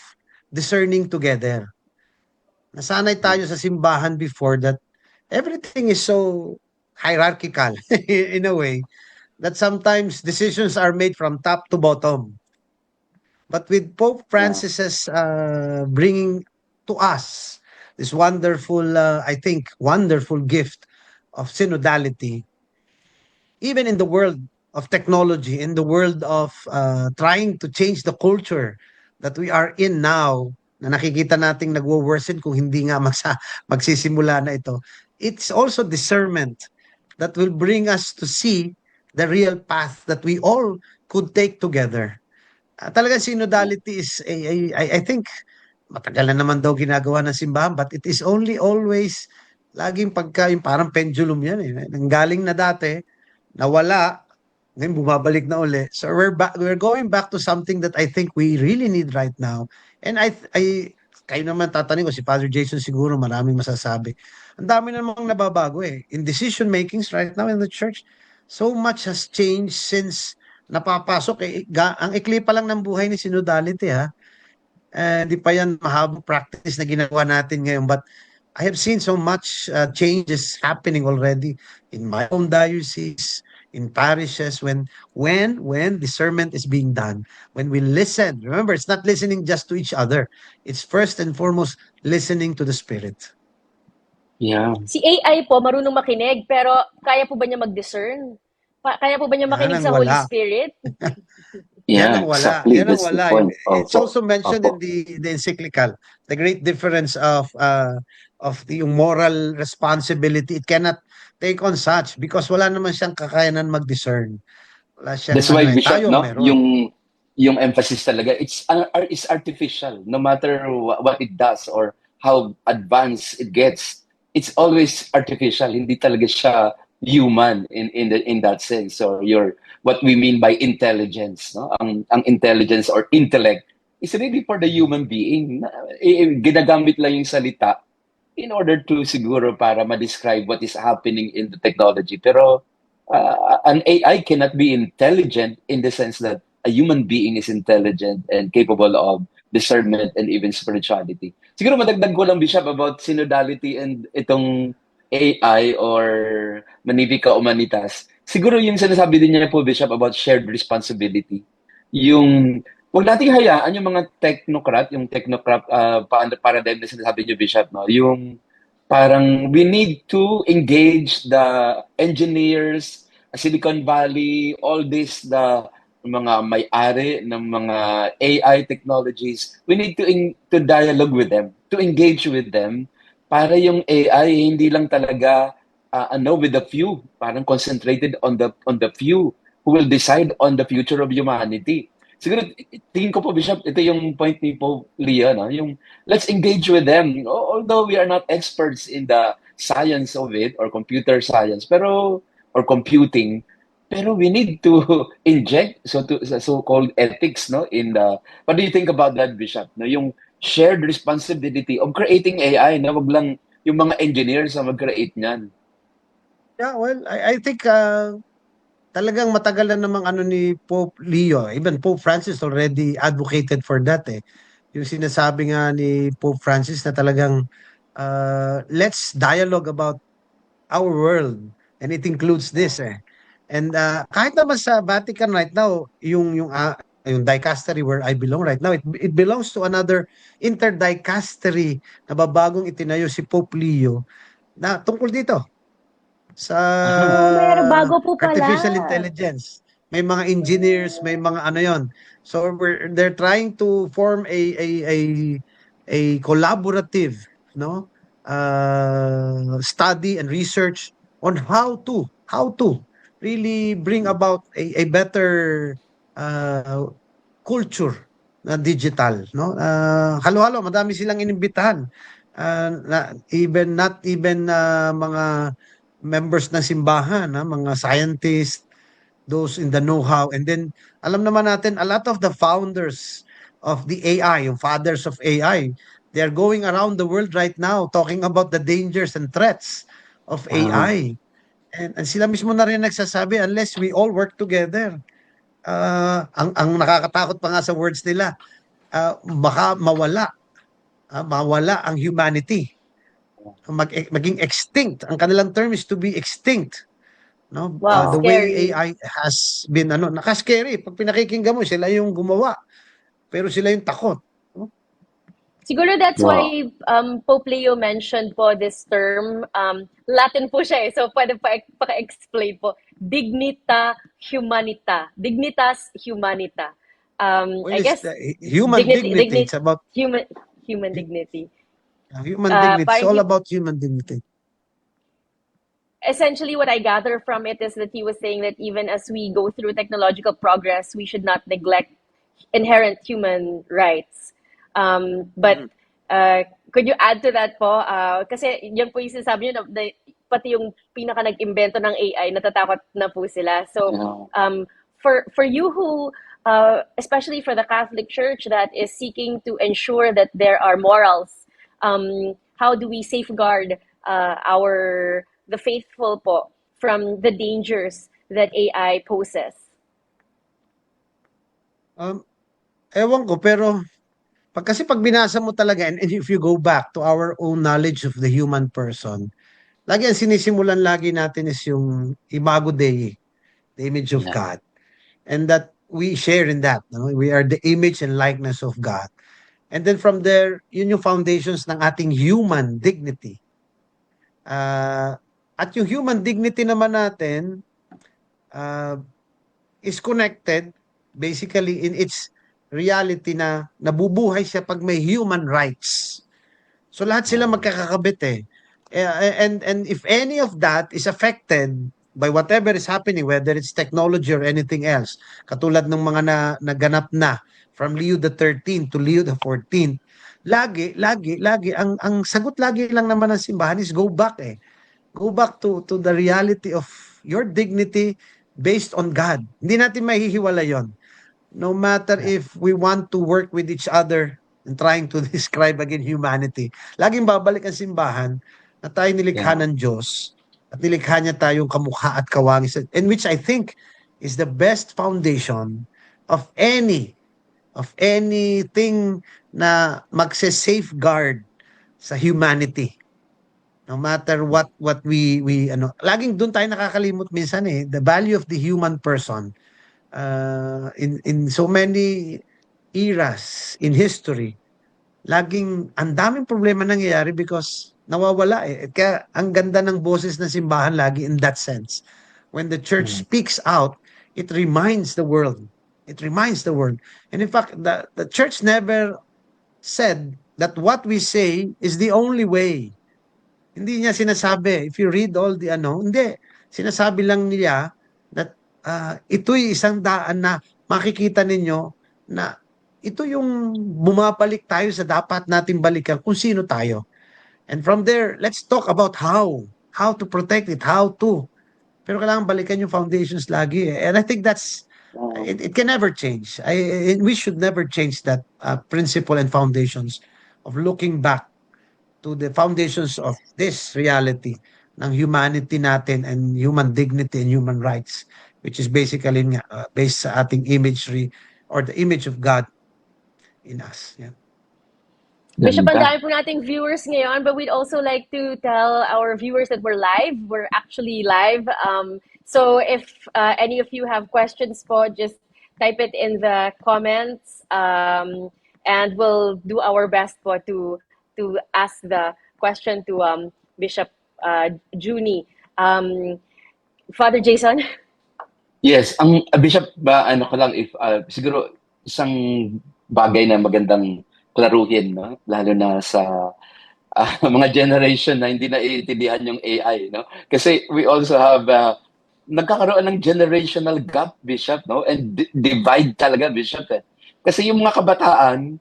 Speaker 3: discerning together. Nasanay tayo sa simbahan before that everything is so hierarchical in a way that sometimes decisions are made from top to bottom. But with Pope
Speaker 2: Yeah.
Speaker 3: Francis's bringing to us this wonderful, I think, wonderful gift of synodality, even in the world of technology, in the world of trying to change the culture that we are in now, na nakikita nating nagwo-worsen kung hindi nga magsisimula na ito, it's also discernment that will bring us to see the real path that we all could take together. Talagang synodality is, I think, matagal na naman daw ginagawa ng simbahan, but it is only always, laging pagka, yung parang pendulum yan eh. Nanggaling na dati, nawala, ngayon bumabalik na uli. So we're going back to something that I think we really need right now. And kayo naman tatanungin ko, si Father Jason siguro maraming masasabi. Ang dami namang nababago eh. In decision makings right now in the church, so much has changed since napapasok eh. Ang ikli pa lang ng buhay ni synodality ha. Hindi pa yan mahabang practice na ginagawa natin ngayon. But I have seen so much changes happening already in my own diocese, in parishes, when discernment is being done, when we listen. Remember, it's not listening just to each other. It's first and foremost listening to the Spirit.
Speaker 2: Yeah.
Speaker 1: Si AI po, marunong makinig, pero kaya po ba niya mag-discern? Kaya po ba niya makinig
Speaker 3: Yan ang
Speaker 1: sa Holy
Speaker 3: wala.
Speaker 1: Spirit?
Speaker 2: Yeah,
Speaker 3: Yan ang wala.
Speaker 2: exactly.
Speaker 3: Yan ang
Speaker 2: That's the
Speaker 3: wala.
Speaker 2: point.
Speaker 3: It's
Speaker 2: Opo.
Speaker 3: also mentioned in
Speaker 2: Opo.
Speaker 3: the encyclical, the great difference of the moral responsibility. It cannot take on such because wala naman siyang kakayanan mag-discern. Wala siyang
Speaker 2: That's why, Bishop,
Speaker 3: tayo
Speaker 2: no?
Speaker 3: meron.
Speaker 2: Yung emphasis talaga, it's artificial. No matter what it does or how advanced it gets, it's always artificial. Hindi talaga siya human in that sense. Or what we mean by intelligence, no? Ang intelligence or intellect is really for the human being. Ginagamit lang yung salita in order to siguro para ma-describe what is happening in the technology. Pero an AI cannot be intelligent in the sense that a human being is intelligent and capable of discernment and even spirituality. Siguro madagdag ko lang, Bishop, about synodality and itong AI or Magnificat Humanitas. Siguro yung sinasabi din niya po, Bishop, about shared responsibility. Yung huwag nating hayaan yung mga yung technocrat paradigm na sinasabi niyo, Bishop, no? Yung parang we need to engage the engineers, Silicon Valley, all this, the mga may-ari ng mga AI technologies. We need to dialogue with them, to engage with them, para yung AI hindi lang talaga with the few, parang concentrated on the few who will decide on the future of humanity. Siguro, tingin ko po, Bishop, ito yung point ni Pope Leo, no? Yung let's engage with them. Although we are not experts in the science of it or computer science, or computing, pero we need to inject so-called ethics, no? What do you think about that, Bishop? No, yung shared responsibility of creating AI, na wag lang yung mga engineers na mag-create niyan.
Speaker 3: Yeah, well, I think talagang matagal na namang ni Pope Leo, even Pope Francis already advocated for that eh. Yung sinasabi nga ni Pope Francis na talagang let's dialogue about our world, and it includes this eh. And kahit naman sa Vatican right now, yung dicastery where I belong right now, it belongs to another interdicastery na babagong itinayo si Pope Leo na tungkol dito sa
Speaker 1: Meron bago po pala.
Speaker 3: artificial intelligence. May mga engineers, may mga yon. So they're trying to form a collaborative, no, study and research on how to really bring about a better culture na digital, no? Halo-halo, madami silang inimbitahan. Not even mga members ng simbahan, mga scientists, those in the know-how. And then, alam naman natin, a lot of the founders of the AI, yung fathers of AI, they are going around the world right now talking about the dangers and threats of AI. And sila mismo na rin nagsasabi, unless we all work together, ang nakakatakot pa nga sa words nila, baka mawala mawala ang humanity. Maging extinct. Ang kanilang term is to be extinct. No?
Speaker 1: Wow,
Speaker 3: The way
Speaker 1: scary.
Speaker 3: AI has been, nakascary. Pag pinakikinggan mo, sila yung gumawa. Pero sila yung takot. No?
Speaker 1: Siguro that's
Speaker 2: Wow.
Speaker 1: why Pope Leo mentioned po this term. Latin po siya eh. So pwede pa-explain po. Dignita humanita. Dignitas humanita.
Speaker 3: Well,
Speaker 1: I
Speaker 3: it's
Speaker 1: guess
Speaker 3: the human dignity. It's about
Speaker 1: human dignity.
Speaker 3: human dignity. It's
Speaker 1: Parang
Speaker 3: all about human dignity.
Speaker 1: essentially what I gather from it is that he was saying that even as we go through technological progress, we should not neglect inherent human rights. But could you add to that po? Kasi yan po yung sinasabi nyo, na pati yung pinaka nag-imbento ng AI, natatakot na po sila. So for you who, especially for the Catholic Church that is seeking to ensure that there are morals, how do we safeguard the faithful po from the dangers that AI poses?
Speaker 3: Ewan ko, pero kasi pag binasa mo talaga, and if you go back to our own knowledge of the human person, lagi ang sinisimulan lagi natin is yung Imago Dei, the image of
Speaker 2: Yeah.
Speaker 3: God. And that we share in that. No? We are the image and likeness of God. And then from there, yun yung foundations ng ating human dignity. At yung human dignity naman natin is connected basically in its reality na nabubuhay siya pag may human rights. So lahat sila magkakakabit eh. And if any of that is affected by whatever is happening, whether it's technology or anything else, katulad ng mga naganap na from Leo the 13th to Leo the 14th, lagi, ang sagot lagi lang naman ng simbahan is go back eh. Go back to the reality of your dignity based on God. Hindi natin mahihiwala yon. No matter if we want to work with each other and trying to describe again humanity, laging babalik ang simbahan na tayo nilikha ng Diyos at nilikha niya tayong kamukha at kawangis, and which I think is the best foundation of anything na magse-safeguard sa humanity. No matter what we laging doon tayo nakakalimot minsan eh, the value of the human person. In so many eras in history, laging ang daming problema nangyayari because nawawala eh. Kaya ang ganda ng boses ng simbahan lagi in that sense. When the church speaks out, it reminds the world. It reminds the world. And in fact, the church never said that what we say is the only way. Hindi niya sinasabi, if you read all the hindi. Sinasabi lang niya that ito'y isang daan na makikita ninyo na ito yung bumabalik tayo sa dapat nating balikan kung sino tayo. And from there, let's talk about how to protect it, how to. Pero kailangan balikan yung foundations lagi eh. And I think it can never change. We should never change that principle and foundations of looking back to the foundations of this reality ng humanity natin and human dignity and human rights, which is basically based sa ating imagery or the image of God in us. Yeah.
Speaker 1: Bishop, ang dami po nating viewers ngayon, but we'd also like to tell our viewers that we're live. We're actually live. So if any of you have questions po, just type it in the comments, and we'll do our best po to ask the question to Bishop Juni. Father Jason?
Speaker 2: Yes, ang Bishop ba ko lang if siguro isang bagay na magandang klaruhin, no? Lalo na sa mga generation na hindi naiintindihan yung AI, no? Kasi we also have nagkakaroon ng generational gap, Bishop, no? And divide talaga, Bishop. Kasi yung mga kabataan,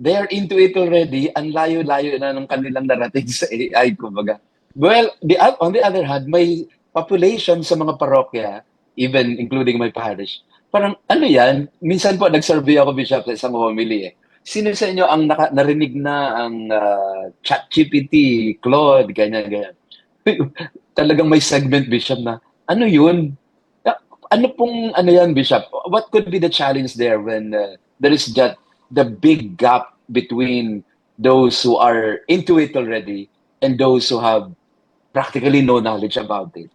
Speaker 2: they are into it already. Ang layo-layo na ng kanilang narating sa AI, kumbaga. Well, on the other hand, may population sa mga parokya, even including my parish. Parang, ano yan? Minsan po, nag-survey ako, Bishop, sa isang homily eh. Sino sa inyo ang narinig na ang ChatGPT, Claude, ganyan. Talagang may segment, Bishop, na ano yun? Ano pong, yan, Bishop? What could be the challenge there when there is just the big gap between those who are into it already and those who have practically no knowledge about it.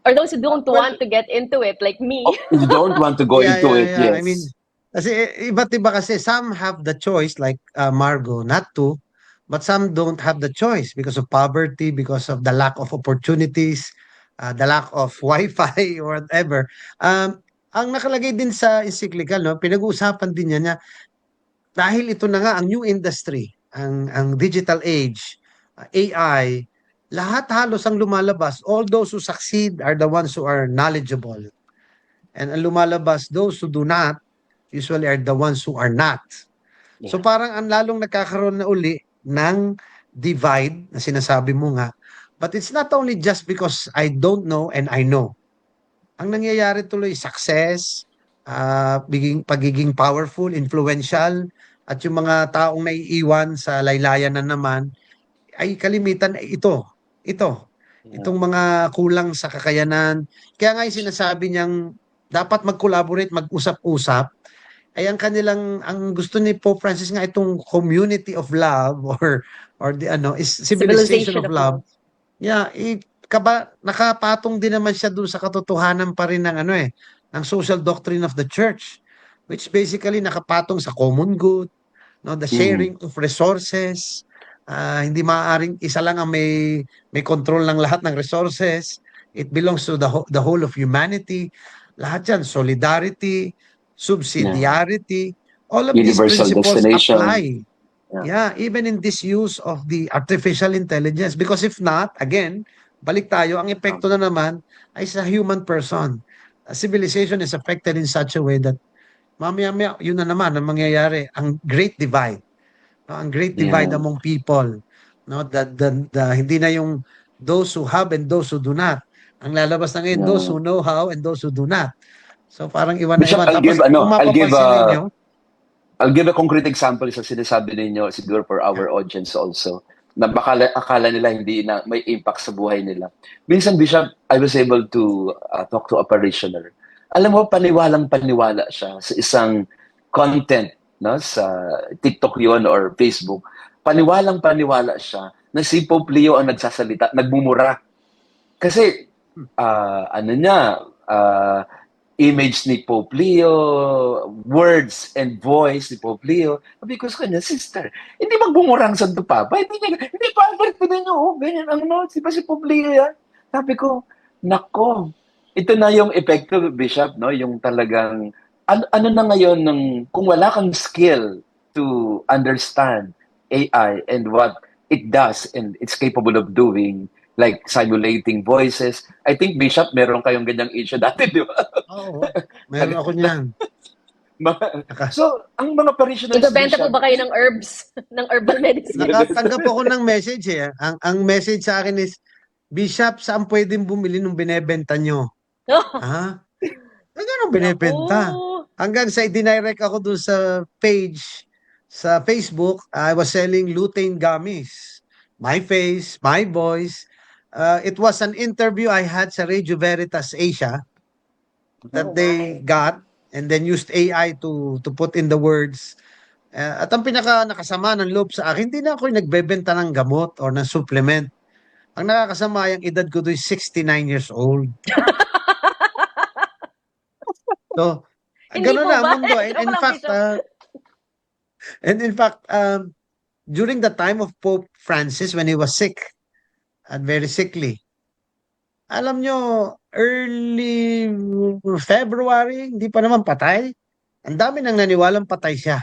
Speaker 1: Or those who don't
Speaker 3: Well,
Speaker 1: want to get into it, like me.
Speaker 2: Oh, you don't want to go
Speaker 3: yeah,
Speaker 2: into
Speaker 3: yeah,
Speaker 2: it,
Speaker 3: yeah. I mean,
Speaker 2: yes.
Speaker 3: kasi iba't iba kasi some have the choice like Margo not to, but some don't have the choice because of poverty, because of the lack of opportunities, the lack of Wi-Fi or whatever. Ang nakalagay din sa encyclical, no, pinag-uusapan din niya na dahil ito na nga ang new industry, ang digital age, AI, lahat halos ang lumalabas, all those who succeed are the ones who are knowledgeable. And ang lumalabas, those who do not, usually are the ones who are not. So
Speaker 2: Yeah.
Speaker 3: parang ang lalong nagkakaroon na uli ng divide na sinasabi mo nga. But it's not only just because I don't know and I know. Ang nangyayari tuloy, success, pagiging powerful, influential, at yung mga taong naiiwan sa laylayan na naman, ay kalimitan ay ito. Ito.
Speaker 2: Yeah.
Speaker 3: Itong mga kulang sa kakayanan. Kaya nga yung sinasabi niyang dapat mag-collaborate, mag-usap-usap, ay ang gusto ni Pope Francis nga itong community of love or the ano is civilization
Speaker 1: Civilization
Speaker 3: of
Speaker 1: of
Speaker 3: love.
Speaker 1: love.
Speaker 3: Yeah, nakapatong din naman siya dun sa katotohanan pa rin ng ano ng social doctrine of the church, which basically nakapatong sa common good, no, the
Speaker 2: Mhm.
Speaker 3: sharing of resources. Hindi maaaring isa lang ang may control ng lahat ng resources. It belongs to the whole of humanity. Lahat yan, solidarity, subsidiarity, all of these
Speaker 2: Universal
Speaker 3: principles
Speaker 2: destination.
Speaker 3: apply.
Speaker 2: Yeah.
Speaker 3: Yeah, even in this use of the artificial intelligence. Because if not, again, balik tayo, ang epekto na naman ay sa human person. Civilization is affected in such a way that mamaya-maya, yun na naman ang mangyayari, ang great divide. No? Ang great divide
Speaker 2: Yeah.
Speaker 3: among people. No? Hindi na yung those who have and those who do not. Ang lalabas na ngayon, those
Speaker 2: Yeah.
Speaker 3: who know how and those who do not. So parang iwan na
Speaker 2: Bishop,
Speaker 3: iwan. Tapos kung mapapansin ninyo,
Speaker 2: I'll give a concrete example sa sinasabi ninyo siguro for our audience also na baka akala nila hindi na may impact sa buhay nila. Minsan, Bishop, I was able to talk to a parishioner. Alam mo, paniwalang-paniwala siya sa isang content, no, sa TikTok yon or Facebook. Paniwalang-paniwala siya na si Pope Leo ang nagsasalita, nagmumura. Kasi, ano niya, image ni Pope Leo, words and voice ni Pope Leo. Sabi ko sa kanya, sister, hindi magbumura ang Santo Papa. Hindi favorite ko ninyo. Oh, ganyan ang no, si Pope Leo yan. Sabi ko, nako, ito na yung epekto, Bishop, no? Yung talagang, ano na ngayon, kung wala kang skill to understand AI and what it does and it's capable of doing, like simulating voices. I think, Bishop, meron kayong ganyang issue dati, di ba?
Speaker 3: oo, meron ako niyan.
Speaker 2: So, ang mga parishioners,
Speaker 1: Nagbebenta po
Speaker 2: Bishop,
Speaker 1: ba kayo ng herbs? Ng herbal medicine?
Speaker 3: Nakatanggap ako ng message eh. Ang message sa akin is, Bishop, saan pwedeng bumili nung binebenta nyo? Ha? Ano binebenta?
Speaker 1: Naku.
Speaker 3: Hanggang sa i-direct ako dun sa page sa Facebook, I was selling lutein gummies. My face, my voice. It was an interview I had sa Radio Veritas Asia that
Speaker 1: Oh,
Speaker 3: they
Speaker 1: my.
Speaker 3: got and then used AI to put in the words. At ang pinaka nakasama ng loob sa akin, hindi na ako yung nagbebenta ng gamot or ng supplement. Ang nakakasama, yung edad ko doon 69 years old. So,
Speaker 1: Hindi
Speaker 3: gano'n
Speaker 1: po
Speaker 3: na ang
Speaker 1: ba?
Speaker 3: mundo. And
Speaker 1: Joke
Speaker 3: in
Speaker 1: lang,
Speaker 3: fact,
Speaker 1: Bishop.
Speaker 3: during the time of Pope Francis when he was sick and very sickly, alam nyo, early February, hindi pa naman patay. Ang dami nang naniwalang patay siya.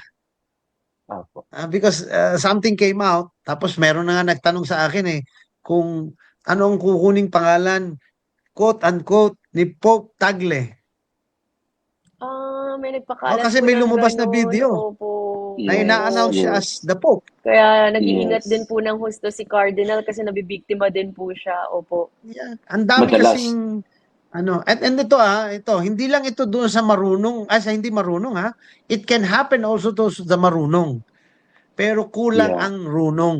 Speaker 2: Apo.
Speaker 3: Because something came out, tapos meron na nga nagtanong sa akin kung ano ang kukuning pangalan, quote-unquote, ni Pope Tagle.
Speaker 1: May nagpakalat
Speaker 3: Kasi
Speaker 1: po
Speaker 3: may
Speaker 1: ng
Speaker 3: lumabas na
Speaker 1: ganon.
Speaker 3: video
Speaker 1: Opo.
Speaker 3: na ina-announce siya
Speaker 2: Yes.
Speaker 3: as the Pope.
Speaker 1: Kaya nag-iingat
Speaker 2: Yes.
Speaker 1: din po ng husto si Cardinal kasi nabibiktima din po siya. Opo.
Speaker 3: Yeah. Ang dami
Speaker 2: Madalas.
Speaker 3: kasing and ito hindi lang ito doon sa marunong, sa hindi marunong It can happen also to the marunong. Pero kulang
Speaker 2: Yeah.
Speaker 3: ang runong.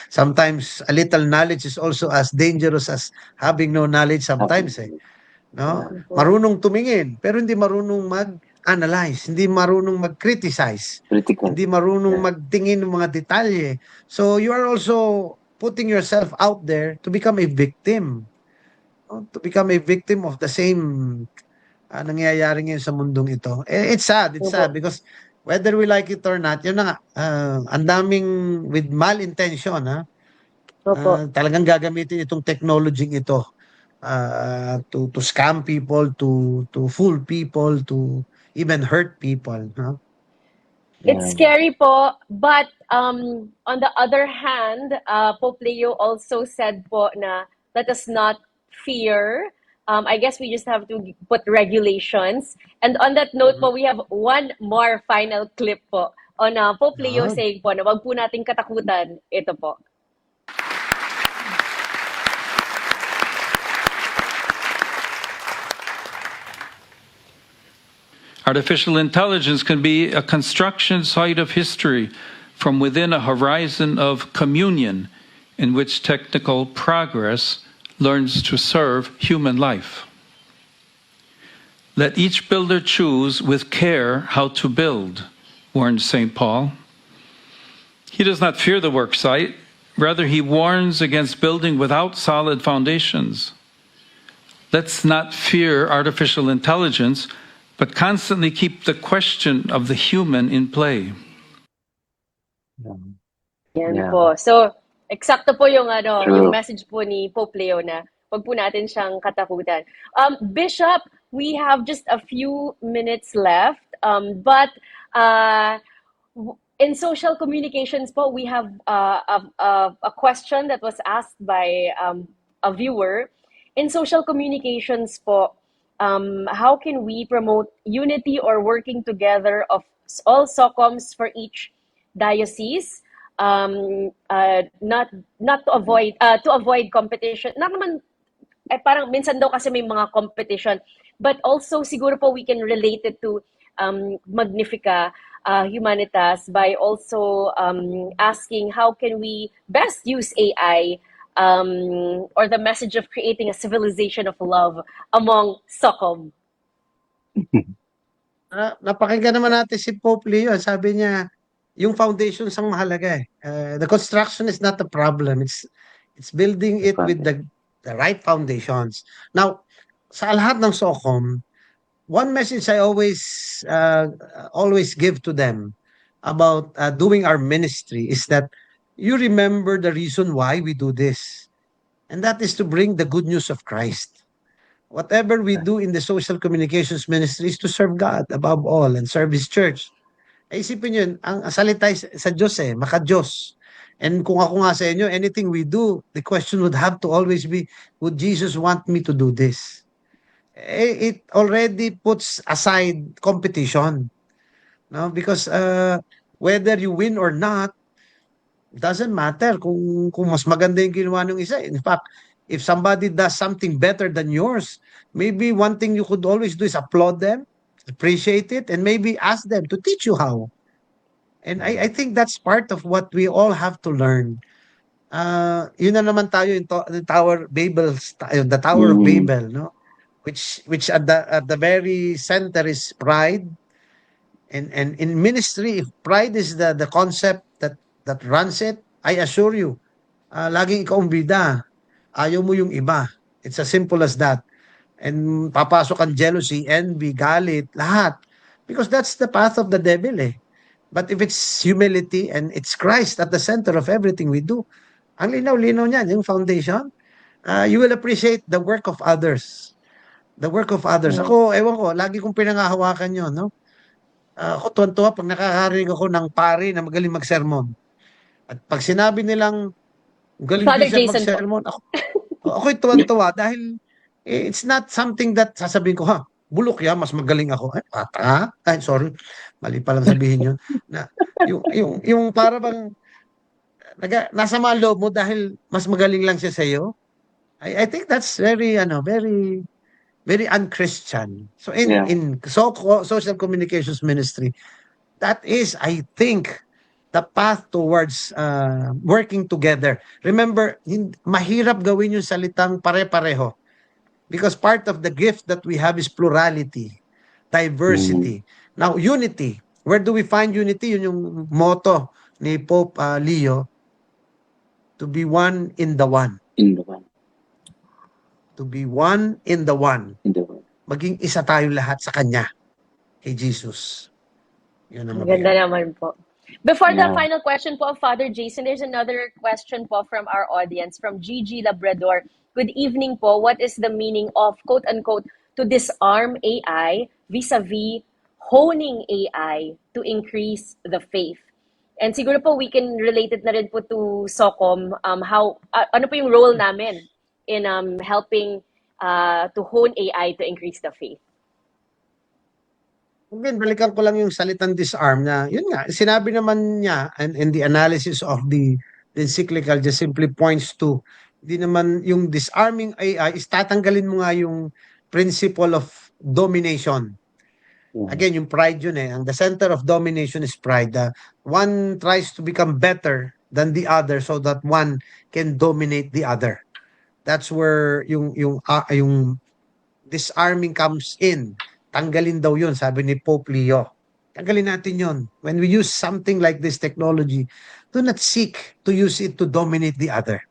Speaker 3: Sometimes a little knowledge is also as dangerous as having no knowledge sometimes no?
Speaker 1: Opo.
Speaker 3: Marunong tumingin pero hindi marunong mag-analyze, hindi marunong mag-criticize,
Speaker 2: Critical.
Speaker 3: hindi marunong
Speaker 2: Yeah.
Speaker 3: magtingin ng mga detalye. So you are also putting yourself out there to become a victim. To become a victim of the same nangyayari ngayon sa mundong ito. It's sad
Speaker 1: Opo.
Speaker 3: because whether we like it or not, yun na nga, ang daming with malintention,
Speaker 1: Opo.
Speaker 3: talagang gagamitin itong technology ito to scam people, to fool people, to even hurt people. No?
Speaker 1: It's scary po, but on the other hand, Pope Leo also said po na let us not fear. I guess we just have to put regulations. And on that note po, we have one more final clip po on Pope Leo
Speaker 3: Ah.
Speaker 1: saying po na wag po nating katakutan. Ito po.
Speaker 4: Artificial intelligence can be a construction site of history from within a horizon of communion in which technical progress learns to serve human life. Let each builder choose with care how to build, warned St. Paul. He does not fear the work site, rather, he warns against building without solid foundations. Let's not fear artificial intelligence, but constantly keep the question of the human in play.
Speaker 1: Yan
Speaker 2: Yeah.
Speaker 1: po. So, eksakto po yung
Speaker 2: True.
Speaker 1: yung message po ni Pope Leo na wag po natin siyang katakutan. Bishop, we have just a few minutes left. But in social communications po, we have a question that was asked by a viewer. In social communications po, how can we promote unity or working together of all SOCOMs for each diocese? Not to avoid competition. Not naman parang minsan daw kasi may mga competition, but also siguro po we can relate it to Magnifica Humanitas by also asking how can we best use AI or the message of creating a civilization of love among SOCOM.
Speaker 3: Napakinggan naman natin si Pope Leo. Sabi niya, yung foundations ang mahalaga eh. The construction is not the problem. It's building it with the right foundations. Now, sa lahat ng SOCOM, one message I always give to them about doing our ministry is that you remember the reason why we do this. And that is to bring the good news of Christ. Whatever we do in the social communications ministry is to serve God above all and serve His church. Isipin yun, ang salita sa Diyos maka-Diyos. And kung ako nga sa inyo, anything we do, the question would have to always be, would Jesus want me to do this? It already puts aside competition. No? Because whether you win or not, doesn't matter kung mas maganda yung ginawa ng isa. In fact, if somebody does something better than yours, maybe one thing you could always do is applaud them, appreciate it, and maybe ask them to teach you how. And I think that's part of what we all have to learn. Yun na naman tayo in the Tower the Tower of Babel, no? Which at the very center is pride. And in ministry, if pride is the concept that runs it, I assure you, laging ikaw ang bida. Ayaw mo yung iba. It's as simple as that. And papasok ang jealousy, envy, galit, lahat. Because that's the path of the devil eh. But if it's humility and it's Christ at the center of everything we do, ang linaw-linaw niyan, yung foundation, you will appreciate the work of others. The work of others. Ako, ewan ko, lagi kong pinangahawakan yun, no? Ako tuwan-tuwa pag nakakarinig ako ng pari na magaling magsermon. At pag sinabi nilang galing
Speaker 1: Father
Speaker 3: Bishop
Speaker 1: Jason po.
Speaker 3: magsermon, ako'y tuwan-tuwa dahil it's not something that sasabihin ko, bulok yan, mas magaling ako. Sorry, mali palang sabihin yun. Na, yung para bang nasa loob mo dahil mas magaling lang siya sa'yo. I think that's very very unchristian. So in social communications ministry, that is, I think, the path towards working together. Remember, mahirap gawin yung salitang pare-pareho because part of the gift that we have is plurality. diversity. Now, unity. Where do we find unity? Yun yung motto ni Pope Leo, to be one in the one.
Speaker 2: In the one.
Speaker 3: To be one in the one.
Speaker 2: In the one.
Speaker 3: Maging isa tayo lahat sa Kanya, kay Jesus. Yun ang
Speaker 1: Ang ganda
Speaker 3: mabigat.
Speaker 1: naman po. Before the
Speaker 2: Yeah.
Speaker 1: final question po of Father Jason, there's another question po from our audience, from Gigi Labrador. Good evening po. What is the meaning of, quote-unquote, to disarm AI vis-a-vis honing AI to increase the faith? And siguro po we can relate it na rin po to SOCOM, ano po yung role namin in helping to hone AI to increase the faith.
Speaker 3: Again, balikan ko lang yung salitang disarm na, yun nga, sinabi naman niya, and the analysis of the encyclical just simply points to, di naman yung disarming AI is tatanggalin mo nga yung principle of domination. Again, yung pride yun eh. The center of domination is pride. One tries to become better than the other so that one can dominate the other. That's where yung disarming comes in. Tanggalin daw yun, sabi ni Pope Leo. Tanggalin natin yun. When we use something like this technology, do not seek to use it to dominate the other.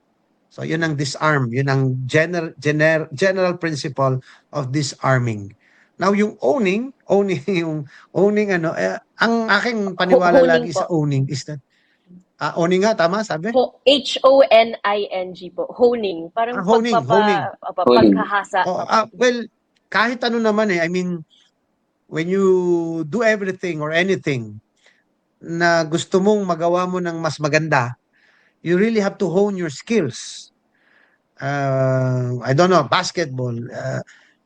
Speaker 3: So yun ang disarm, yun ang general principle of disarming. Now yung owning ang aking paniwala
Speaker 1: Honing
Speaker 3: lagi
Speaker 1: po.
Speaker 3: sa owning is that owning nga, tama sabi?
Speaker 1: Honing po. Honing. Parang
Speaker 3: Honing.
Speaker 1: pagkahasa.
Speaker 3: Well, kahit ano naman eh, I mean, when you do everything or anything na gusto mong magawa mo ng mas maganda, you really have to hone your skills. I don't know, basketball.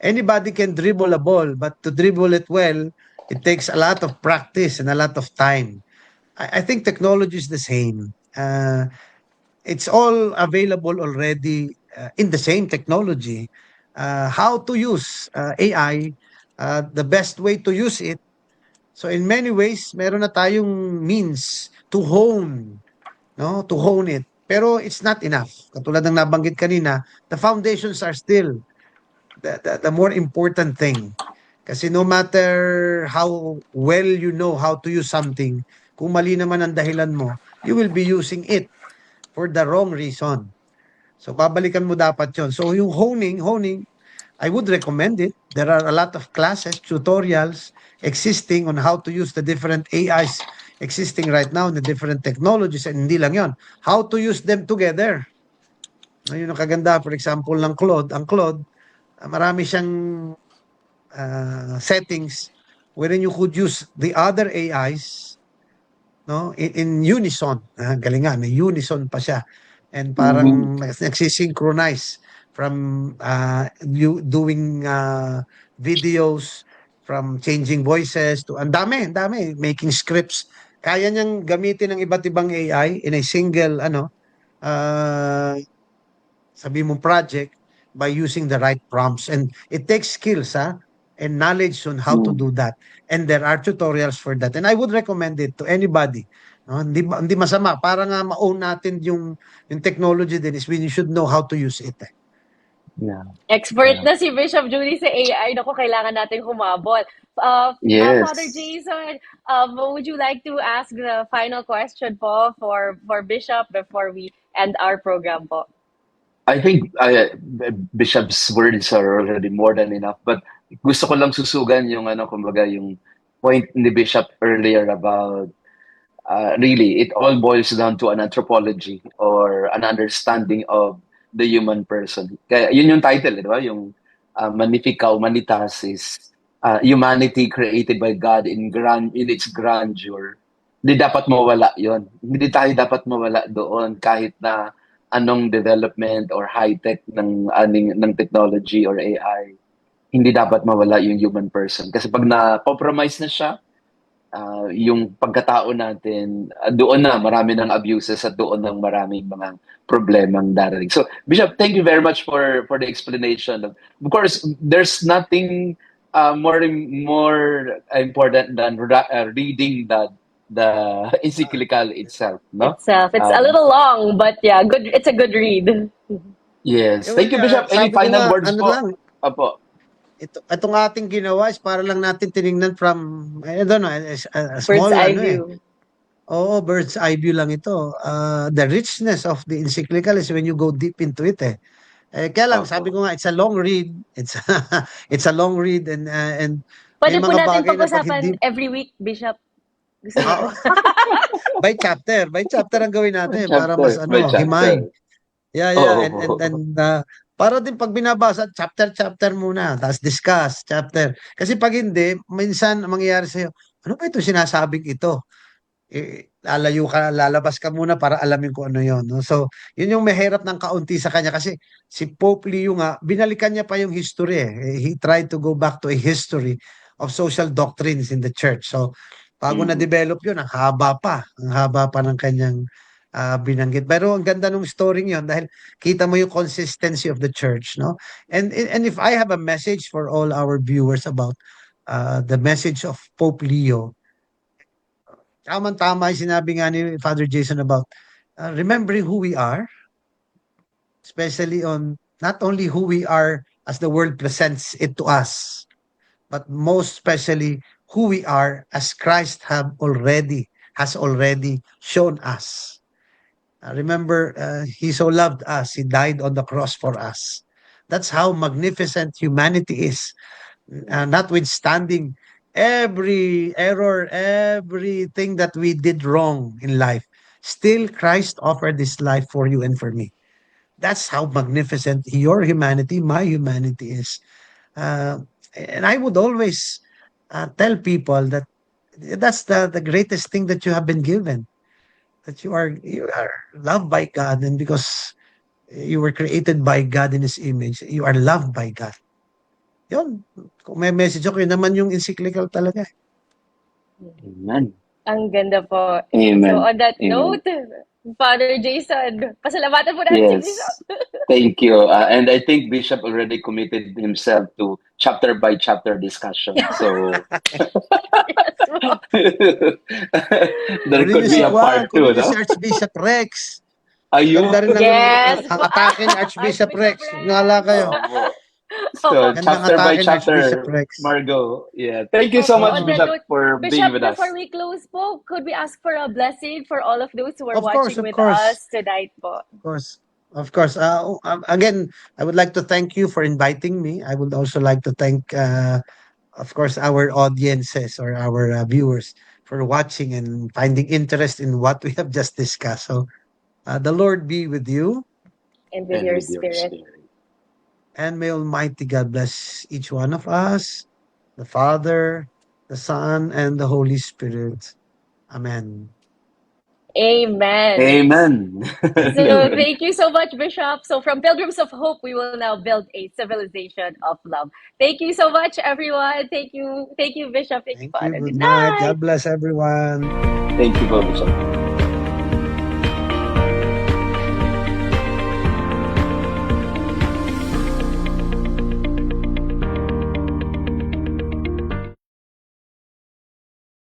Speaker 3: Anybody can dribble a ball, but to dribble it well, it takes a lot of practice and a lot of time. I think technology is the same. It's all available already in the same technology. How to use AI, the best way to use it. So in many ways, meron na tayong means to hone, no? To hone it. Pero it's not enough. Katulad ng nabanggit kanina, the foundations are still the more important thing. Kasi no matter how well you know how to use something, kung mali naman ang dahilan mo, you will be using it for the wrong reason. So babalikan mo dapat yon. So yung honing, I would recommend it. There are a lot of classes, tutorials existing on how to use the different AIs existing right now, the different technologies, and hindi lang yon. How to use them together. Yun ang kaganda, for example, ng Claude. Ang Claude, marami siyang settings wherein you could use the other AIs, no, in unison. Galing nga, may unison pa siya. And parang nagsisynchronize from you doing videos, from changing voices to ang dami, making scripts. Kaya niyang gamitin ng iba't ibang AI in a single sabi mo project by using the right prompts, and it takes skills and knowledge on how to do that, and there are tutorials for that, and I would recommend it to anybody. No, hindi masama para nga ma-own natin yung technology din is when you should know how to use it.
Speaker 2: Yeah.
Speaker 1: Expert na si Bishop Judy sa AI. Naku, kailangan natin humabol.
Speaker 2: Yes.
Speaker 1: Father Jason, would you like to ask the final question po for Bishop before we end our program po?
Speaker 2: I think Bishop's words are already more than enough, but gusto ko lang susugan yung kumbaga yung point ni Bishop earlier about really it all boils down to an anthropology or an understanding of the human person. Kaya yun yung title, di ba? Yung Magnificat Humanitas is humanity created by God in its grandeur. Hindi dapat mawala yon. Hindi tayo dapat mawala doon kahit na anong development or high-tech ng technology or AI. Hindi dapat mawala yung human person. Kasi pag na-compromise na siya, yung pagkatao natin, doon na marami ng abuses at doon ng maraming mga problemang darating. So, Bishop, thank you very much for the explanation. Of course, there's nothing more important than reading the encyclical itself, no?
Speaker 1: It's a little long, but yeah, good. It's a good read.
Speaker 2: Yes. Thank you, Bishop. Any
Speaker 3: Sabi ko
Speaker 2: final
Speaker 3: nga,
Speaker 2: words po?
Speaker 3: lang,
Speaker 2: Apo.
Speaker 3: itong ating ginawa is para lang natin tiningnan from, I don't know, a small,
Speaker 1: Bird's eye
Speaker 3: ano
Speaker 1: view.
Speaker 3: Oo, bird's eye view lang ito. The richness of the encyclical is when you go deep into it eh. Kaya lang, sabi
Speaker 2: Opo.
Speaker 3: ko nga, it's a long read. It's it's a long read and may
Speaker 1: Pwede po
Speaker 3: mga
Speaker 1: natin
Speaker 3: bagay na pag
Speaker 1: pag-usapan
Speaker 3: hindi
Speaker 1: every week, Bishop. Gusto niyo
Speaker 3: Oo.
Speaker 1: po?
Speaker 3: By chapter ang gawin
Speaker 2: By
Speaker 3: natin para
Speaker 2: chapter,
Speaker 3: mas
Speaker 2: by
Speaker 3: himay.
Speaker 2: chapter.
Speaker 3: Yeah,
Speaker 2: Oo.
Speaker 3: and para din pag binabasa, chapter muna, tapos discuss, chapter. Kasi pag hindi, minsan ang mangyayari sa'yo, ano ba ito sinasabing ito? Lalayo ka, lalabas ka muna para alamin kung ano yon. No? So, yun yung mahirap ng kaunti sa kanya kasi si Pope Leo nga, binalikan niya pa yung history eh. He tried to go back to a history of social doctrines in the church. So, bago
Speaker 2: Mhm.
Speaker 3: na-develop yun, ang haba pa ng kanyang binanggit. Pero ang ganda ng story yun dahil kita mo yung consistency of the church, no? And if I have a message for all our viewers about the message of Pope Leo, tamang-tama yung sinabi nga ni Father Jason about remembering who we are, especially on not only who we are as the world presents it to us, but most especially who we are as Christ has already shown us. Remember, He so loved us, He died on the cross for us. That's how magnificent humanity is. Notwithstanding every error, everything that we did wrong in life, still Christ offered His life for you and for me. That's how magnificent your humanity, my humanity is. And I would always tell people that that's the greatest thing that you have been given. That you are loved by God, and because you were created by God in His image, you are loved by God. Yun. Kung may message ako, yun naman yung encyclical talaga.
Speaker 2: Amen.
Speaker 1: Ang ganda po. So
Speaker 2: Amen.
Speaker 1: on that
Speaker 2: Amen.
Speaker 1: note, Father Jason, pasalamatan po natin si
Speaker 2: Yes.
Speaker 1: Bishop.
Speaker 2: Thank you. And I think Bishop already committed himself to chapter by chapter discussion. So
Speaker 1: Yes po.
Speaker 2: there
Speaker 3: Kunin
Speaker 2: could
Speaker 3: niyo
Speaker 2: be
Speaker 3: si
Speaker 2: a
Speaker 3: Juan,
Speaker 2: part two,
Speaker 3: kunin niyo
Speaker 2: no?
Speaker 3: si Archbishop Rex.
Speaker 2: Ayun.
Speaker 3: Ganda rin ng
Speaker 1: Yes
Speaker 3: ang
Speaker 1: po.
Speaker 3: atake ni Archbishop Rex. Ngala kayo.
Speaker 2: Opo. So,
Speaker 1: Opo.
Speaker 3: Gandang
Speaker 2: chapter by
Speaker 3: atake ni Archbishop
Speaker 2: chapter,
Speaker 3: Rex.
Speaker 2: Margo. Yeah. Thank you so
Speaker 1: Opo.
Speaker 2: much,
Speaker 1: On
Speaker 3: Oo.
Speaker 1: that
Speaker 2: Bishop,
Speaker 1: note,
Speaker 2: for being
Speaker 1: Bishop,
Speaker 2: with us.
Speaker 1: before we close po, could we ask for a blessing for all of those who are
Speaker 3: Of course,
Speaker 1: watching
Speaker 3: of
Speaker 1: with
Speaker 3: course.
Speaker 1: us tonight po?
Speaker 3: Of course. Of course. Again, I would like to thank you for inviting me. I would also like to thank, of course, our audiences or our viewers for watching and finding interest in what we have just discussed. So, the Lord be with you,
Speaker 1: And with
Speaker 2: And
Speaker 1: your
Speaker 2: with your
Speaker 1: spirit.
Speaker 2: spirit.
Speaker 3: and may Almighty God bless each one of us, the Father, the Son, and the Holy Spirit. Amen.
Speaker 1: Amen.
Speaker 2: Amen.
Speaker 1: So
Speaker 2: Amen.
Speaker 1: thank you so much, Bishop. So from Pilgrims of Hope, we will now build a civilization of love. Thank you so much, everyone. Thank you, Bishop. Thank you,
Speaker 3: Thank you.
Speaker 1: Father. Good
Speaker 3: Good night.
Speaker 1: night.
Speaker 3: God bless everyone.
Speaker 2: Thank you, Bishop.